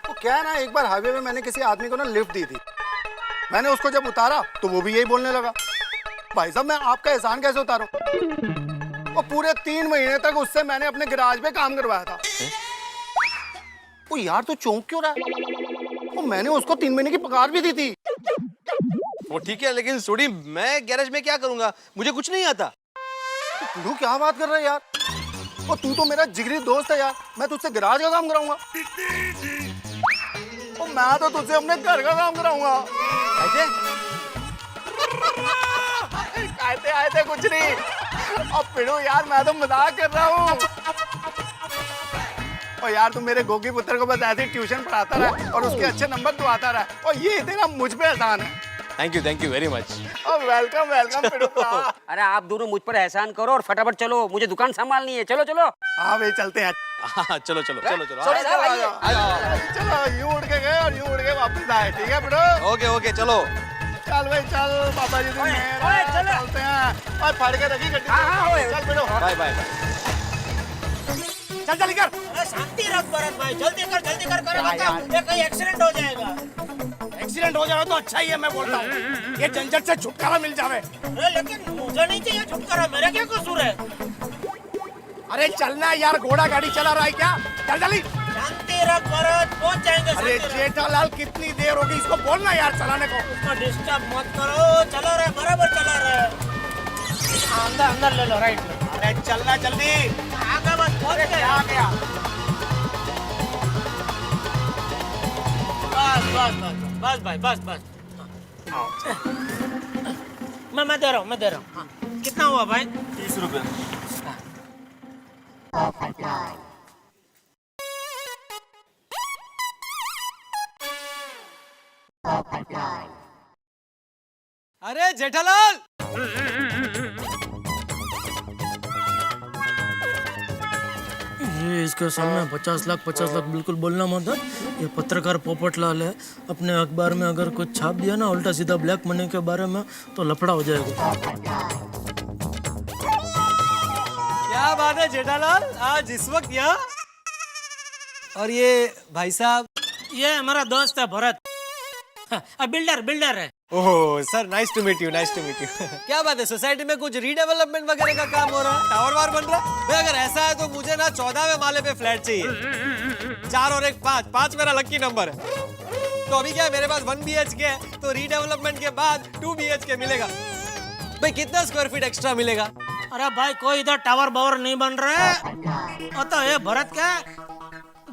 वो क्या है ना, एक बार हाईवे में मैंने किसी आदमी को ना लिफ्ट दी थी। मैंने उसको जब उतारा तो वो भी यही बोलने लगा, भाई साहब मैं आपका एहसान कैसे उतारूं? और पूरे 3 महीने तक उससे मैंने अपने गैराज पे काम करवाया था। वो यार तू चौंक क्यों रहा है? वो मैंने उसको 3 महीने की पगार भी दी थी। वो ठीक है, लेकिन सोडी मैं गैरेज में क्या करूंगा? मुझे कुछ नहीं आता। तू क्या बात कर रहा है यार? और तू तो मेरा जिगरी दोस्त है यार, मैं तुझसे गैराज का काम कराऊंगा। और मैं तो तुझसे अपने घर का काम कराऊंगा। कहते आए थे कुछ नहीं। अब पिड़ो यार, मैं तो मजाक कर रहा हूँ। और यार तुम मेरे गोगी पुत्र को बस ऐसे ट्यूशन पढ़ाता रहा और उसके अच्छे नंबर तो आता रहा, और ये तेरा मुझ पे एहसान है। Thank you very much. Welcome welcome पिड़ो। अरे आप दोनों मुझ पर एहसान करो और फटाफट चलो, मुझे दुकान संभालनी है। चलो चलो। हाँ भाई चलते हैं। चलो चलो चलो चलो चलो, यूं उड़ के गए और यूं उड़ के वापस आए। ठीक है पिड़ो? ओके ओके चलो। चल भाई चल, बाबा जी चलते हैं। और फाड़ के रखी गड्डी। चल पिड़ो। Bye bye. चल जल्दी कर। अरे शांति रख भरत भाई, जल्दी कर ये कहीं एक्सीडेंट हो जाएगा। एक्सीडेंट हो जाए तो अच्छा ही है, मैं बोलता हूँ। ये झंझट से छुटकारा मिल जावे। अरे लेकिन मुझे नहीं चाहिए छुटकारा, मेरा क्या कसूर है? अरे चलना यार, घोड़ा गाड़ी चला रहा है क्या? चल जल्दी। शांति रख भरत, पहुंच जाएंगे। अरे जेठालाल कितनी देर होगी, इसको बोलना यार चलाने को। उसको डिस्टर्ब मत करो, चला रहे बराबर चला रहे। अंदर अंदर ले लो, राइट लो। अरे चलना जल्दी। आगे बस पहुंच गए। आ गया। बस भाई, बस मैं दे रहा हूँ। हाँ। कितना हुआ भाई? 30 रुपए। अरे जेठालाल, ये इसके सामने 50 लाख बिल्कुल बोलना मत। ये पत्रकार पोपटलाल है, अपने अखबार में अगर कुछ छाप दिया ना उल्टा सीधा ब्लैक मनी के बारे में तो लफड़ा हो जाएगा। क्या बात है जेठालाल, आज इस वक्त यहाँ? और ये भाई साहब? ये हमारा दोस्त है भरत, बिल्डर है। Oh sir, nice to meet you. क्या बात है, सोसाइटी में कुछ रीडेवलपमेंट वगैरह का काम हो रहा है? टावर वार बन रहा है? भाई अगर ऐसा है तो मुझे ना 14वें माले पे फ्लैट चाहिए। 4 और 1 5 मेरा लकी नंबर है। तो अभी क्या है, मेरे पास 1 BHK है, तो रीडेवलपमेंट के बाद 2 BHK मिलेगा। भाई कितना स्क्वायर फीट एक्स्ट्रा मिलेगा? अरे भाई कोई इधर टावर बावर नहीं बन रहा है। तो ये भरत का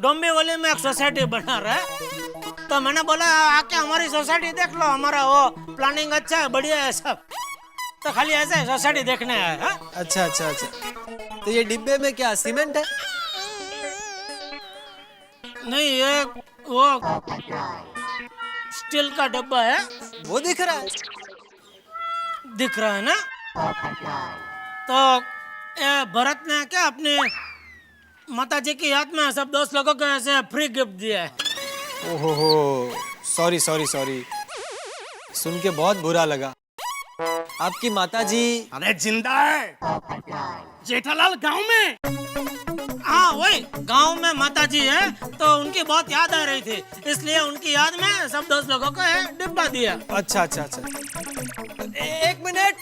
डोंबिवली में एक सोसाइटी बना रहा है, तो मैंने बोला आके हमारी सोसाइटी देख लो, हमारा वो प्लानिंग अच्छा है, बढ़िया है सब। तो खाली ऐसे सोसाइटी देखने आए। हाँ? अच्छा। तो ये डिब्बे में क्या सीमेंट है? नहीं, ये वो स्टील का डब्बा है। वो दिख रहा है ना? तो ये भरत ने क्या अपने माता जी की याद में सब दोस्त लोगों को ऐसे फ्री गिफ्ट दिया है। ओहो, सॉरी। सुन के बहुत बुरा लगा। आपकी माताजी? अरे जिंदा है जेठालाल, गांव में। हाँ वही गांव में माताजी है, तो उनकी बहुत याद आ रही थी, इसलिए उनकी याद में सब दोस्त लोगों को डिब्बा दिया। अच्छा। 1 मिनट।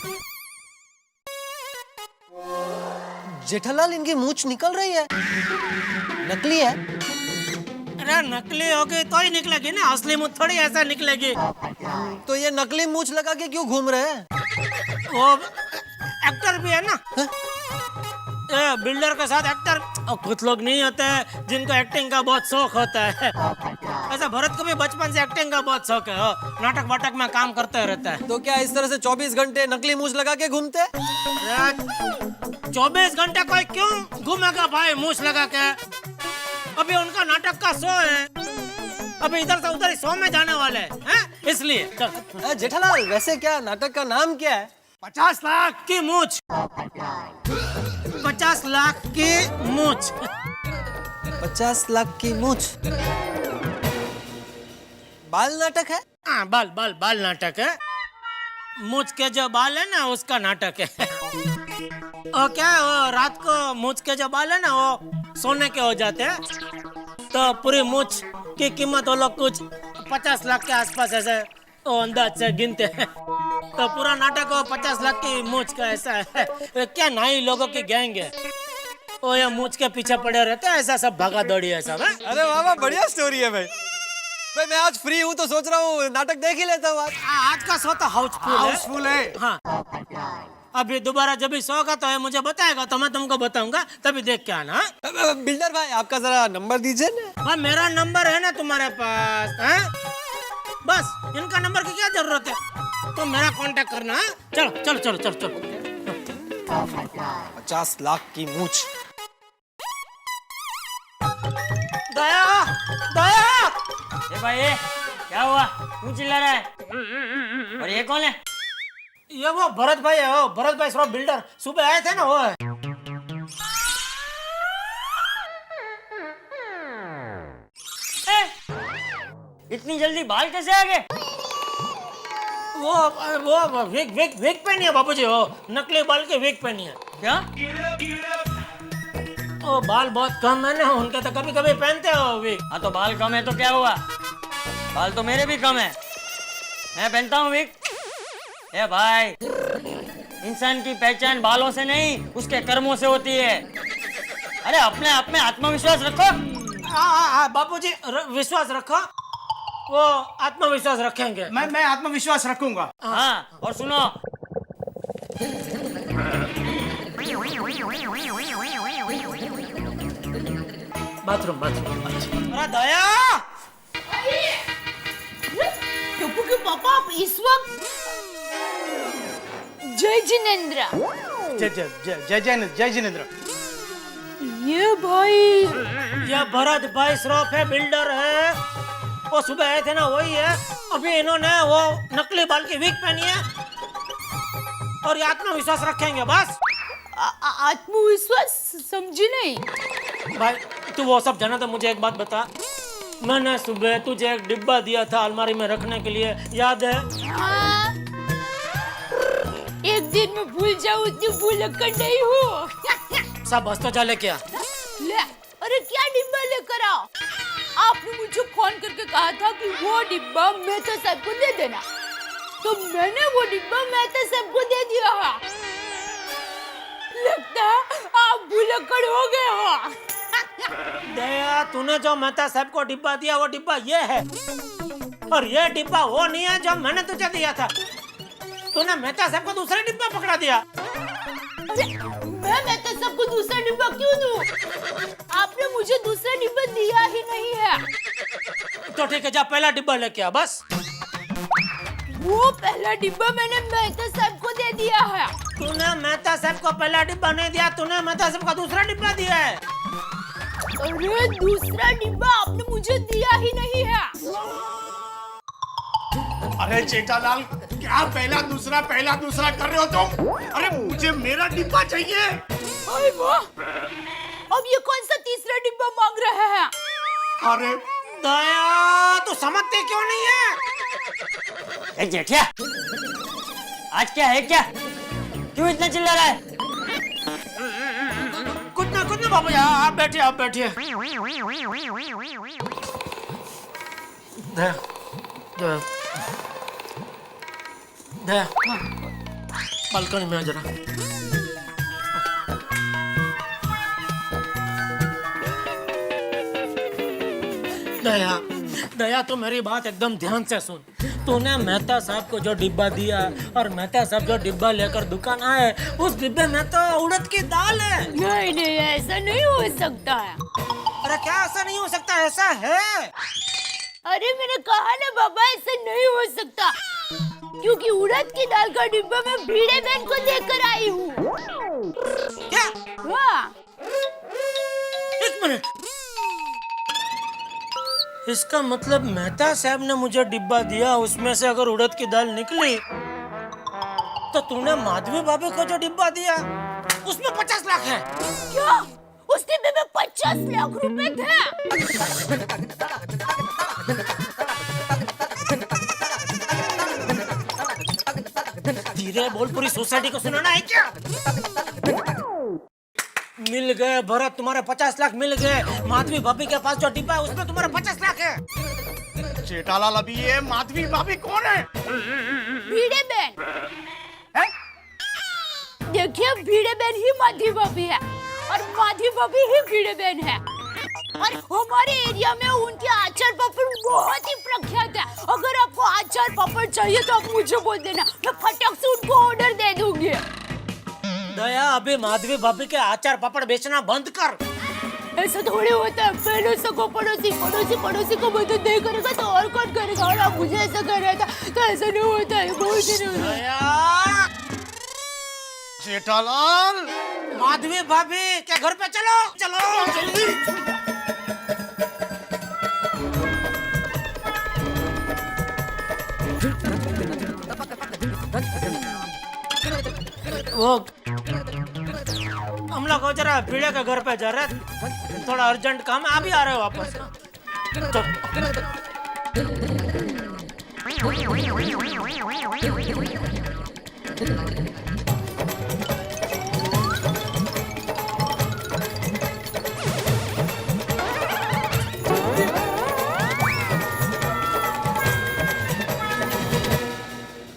जेठालाल, इनकी मूंछ निकल रही है, नकली है? अरे नकली होगी तो ही निकलेगी ना, असली मूंछ थोड़ी ऐसा निकलेगी। तो ये नकली मूंछ लगा के क्यों घूम रहे हैं? वो एक्टर भी है ना। बिल्डर के साथ एक्टर कुछ लोग नहीं होते हैं जिनको एक्टिंग का बहुत शौक होता है। ऐसा भरत को भी बचपन से एक्टिंग का बहुत शौक है। नाटक वाटक में काम करते रहता है। तो क्या इस तरह से 24 घंटे नकली मूछ लगा के घूमते? 24 घंटे कोई क्यों घूमेगा भाई मूछ लगा के? अभी उनका नाटक का शो है, अभी इधर से उधर शो में जाने वाले हैं, इसलिए। जेठालाल, वैसे क्या नाटक का नाम क्या है? 50 लाख की मूछ। 50 लाख की मूछ। 50 लाख की मूछ। बाल नाटक है? हाँ, बाल नाटक है। मूछ के जो बाल है ना उसका नाटक है। और क्या है, वो रात को मूछ के जो बाल है ना वो सोने के हो जाते हैं, तो पूरी मूछ की कीमत वो लोग कुछ 50 लाख के आसपास ऐसे वो अंदाज से गिनते हैं। तो पूरा नाटक वो 50 लाख की मूछ का ऐसा है। क्या नाई लोगों की गैंग है, वो ये मूछ के पीछे पड़े रहते हैं, ऐसा सब भागा दौड़ी है सब। अरे वाह, बढ़िया स्टोरी है भाई। मैं आज फ्री हूँ तो सोच रहा हूँ नाटक देख ही लेता हूँ। आज का शो तो हाउसफुल है। हाँ, अभी दोबारा जब भी शो होगा तो ये मुझे बताएगा तो मैं तुमको बताऊंगा, तभी देख के आना। बिल्डर भाई, आपका जरा नंबर दीजिए ना। हाँ, मेरा नंबर है ना तुम्हारे पास है? बस इनका नंबर की क्या जरूरत है, तो मेरा कांटेक्ट करना है। चलो चलो चलो चलो चलो। 50 लाख की मूछ। दया, दया! ए भाई, क्या हुआ? क्यों चिल्ला रहा है? और ये कौन है? ये वो भरत भाई है, वो भरत भाई सर बिल्डर सुबह आए थे ना, वो है। इतनी जल्दी बाल कैसे आ गए? वो विग पहनी है बाबूजी, वो नकली बाल के विग पहनी है। क्या? वो बाल बहुत कम है ना उनके, तो कभी कभी पहनते हो विग। हाँ, तो बाल कम है तो क्या हुआ? बाल तो मेरे भी कम है, मैं पहनता हूँ विग। ए भाई, इंसान की पहचान बालों से नहीं उसके कर्मों से होती है। अरे अपने आप में आत्मविश्वास रखो। हाँ बाबूजी, विश्वास रखो, वो आत्मविश्वास रखेंगे। मैं आत्मविश्वास रखूंगा। हाँ, और सुनो, बाथरूम। अरे दया! टप्पू के पापा, आप इस वक्त? जय जिनेंद्र। जय जिनेंद्र। ये भाई, ये भरत भाई श्रॉफ है, बिल्डर है। वो सुबह आए थे ना, वही है। अभी इन्होंने वो नकली बाल की विग पहनी है और ये आत्मविश्वास रखेंगे बस। आत्मविश्वास समझी नहीं भाई, तू वो सब जाना तो मुझे एक बात बता। मैंने सुबह तुझे एक डिब्बा दिया था अलमारी में रखने के लिए, याद है? हाँ। एक दिन में भूल जाऊँ इतनी भूलक्कड़ नहीं हूँ। सब बस तो चले क्या? ले, अरे क्या डिब्बा लेकर आओ? आपने मुझे फोन करके कहा था कि वो डिब्बा मेहता साहब को दे देना, तो मैंने वो डिब्बा मेहता साहब को दे दिया है। लगता है आप भूलक्कड़ हो गए हो। दया, तूने जो मेहता साहब को डिब्बा दिया वो डिब्बा ये है, और ये डिब्बा वो नहीं है जो मैंने तुझे दिया था। तूने मेहता साहब को दूसरा डिब्बा पकड़ा दिया। मैं मेहता साहब को दूसरा डिब्बा क्यों दूं? आपने मुझे दूसरा डिब्बा दिया ही नहीं है। तो ठीक है, जा पहला डिब्बा लेके आ बस। वो पहला डिब्बा मैंने मेहता साहब को दे दिया है। तूने मेहता साहब को पहला डिब्बा नहीं दिया, तूने मेहता साहब को दूसरा डिब्बा दिया है। अरे दूसरा डिब्बा आपने मुझे दिया ही नहीं है। अरे जेठालाल, क्या पहला दूसरा कर रहे हो तुम? अरे मुझे मेरा डिब्बा चाहिए। अरे वाह, अब ये कौन सा तीसरा डिब्बा मांग रहे हैं? अरे दया, तू समझते क्यों नहीं है? ए जेठिया, आज क्या है? क्या क्यों इतना चिल्ला रहा है? कुछ ना बाबू, आप बैठिए। दया, बालकनी में आ जरा। दया, दया तो मेरी बात एकदम ध्यान से सुन। तूने मेहता साहब को जो डिब्बा दिया और मेहता साहब जो डिब्बा लेकर दुकान आए, उस डिब्बे में तो उड़द की दाल है। नहीं नहीं, ऐसा नहीं हो सकता है। अरे क्या ऐसा नहीं हो सकता? ऐसा है। अरे मैंने कहा ना बाबा, ऐसा नहीं हो सकता, क्योंकि उड़द की दाल का डिब्बा मैं भिड़े बहन को देकर आई हूँ। क्या? हाँ। एक मिनट, इसका मतलब मेहता साहब ने मुझे डिब्बा दिया, उसमें से अगर उड़द की दाल निकली तो तूने माधवी भाभी को जो डिब्बा दिया उसमें 50 लाख है। क्या? उस डिब्बे में 50 लाख रुपए थे? धीरे बोल, पूरी सोसाइटी को सुनाना है क्या? मिल गए भरत, तुम्हारे 50 लाख मिल गए। माधवी भाभी के पास जो डिब्बा है उसमें तुम्हारे 50 लाख है। जेठालाल, अभी ये माधवी भाभी कौन है? भिड़े बहन है? देखिए, भिड़े बहन ही माधवी भाभी है और माधवी भाभी ही भिड़े बहन है। और हमारे एरिया में उनके आचार पापड़ बहुत ही प्रख्यात है। अगर आपको आचार पापड़ चाहिए तो आप मुझे बोल देना, मैं फटाक से उनको ऑर्डर दे दूंगी। दया, अभी माधवी भाभी के आचार पापड़ बेचना बंद कर। ऐसा थोड़ी होता है, पड़ोसी को पड़ोसी को मदद नहीं करेगा तो और कौन करेगा? और आप मुझे ऐसा कर रहा था तो ऐसा नहीं होता है, बहुत दिन हो गए। जेठालाल, माधवी भाभी क्या घर पे चलो चलो जल्दी। वो हम लोग जरा भिड़े के घर पे जा रहे हैं, थोड़ा अर्जेंट काम है, अभी आ रहे हो वापस।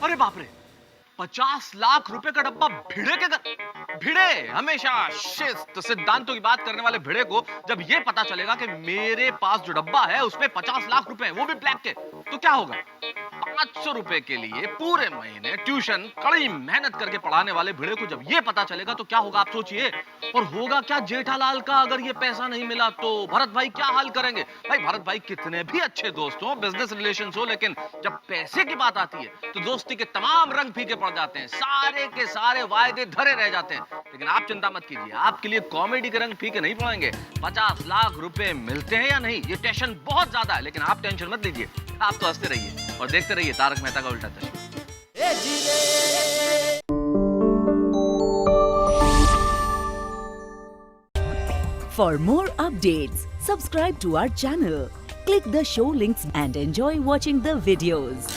अरे बाप रे, 50 लाख रुपए का डब्बा भिड़े के घर। भिड़े हमेशा शिस्त सिद्धांतों की बात करने वाले भिड़े को जब ये पता चलेगा कि मेरे पास जो डब्बा है उसमें 50 लाख रुपए हैं, वो भी ब्लैक के, तो क्या होगा? 500 रुपए के लिए पूरे महीने ट्यूशन कड़ी मेहनत करके पढ़ाने वाले भिड़े को जब ये पता चलेगा तो क्या होगा आप सोचिए। और होगा क्या जेठालाल का अगर ये पैसा नहीं मिला तो भरत भाई क्या हाल करेंगे? भाई भरत भाई कितने भी अच्छे दोस्त हो, बिजनेस रिलेशन हो, लेकिन जब पैसे की बात आती है तो दोस्ती के तमाम रंग फीके पड़ जाते हैं, सारे के सारे वायदे धरे रह जाते हैं। लेकिन आप चिंता मत कीजिए, आपके लिए कॉमेडी के रंग फीके नहीं पड़ेंगे। 50 लाख रुपए मिलते हैं या नहीं, ये टेंशन बहुत ज्यादा है, लेकिन आप टेंशन मत लीजिए, आप तो हंसते रहिए और देखते रहिए तारक मेहता का उल्टा चश्मा। For more updates, subscribe to our channel, click the show links and enjoy watching the videos.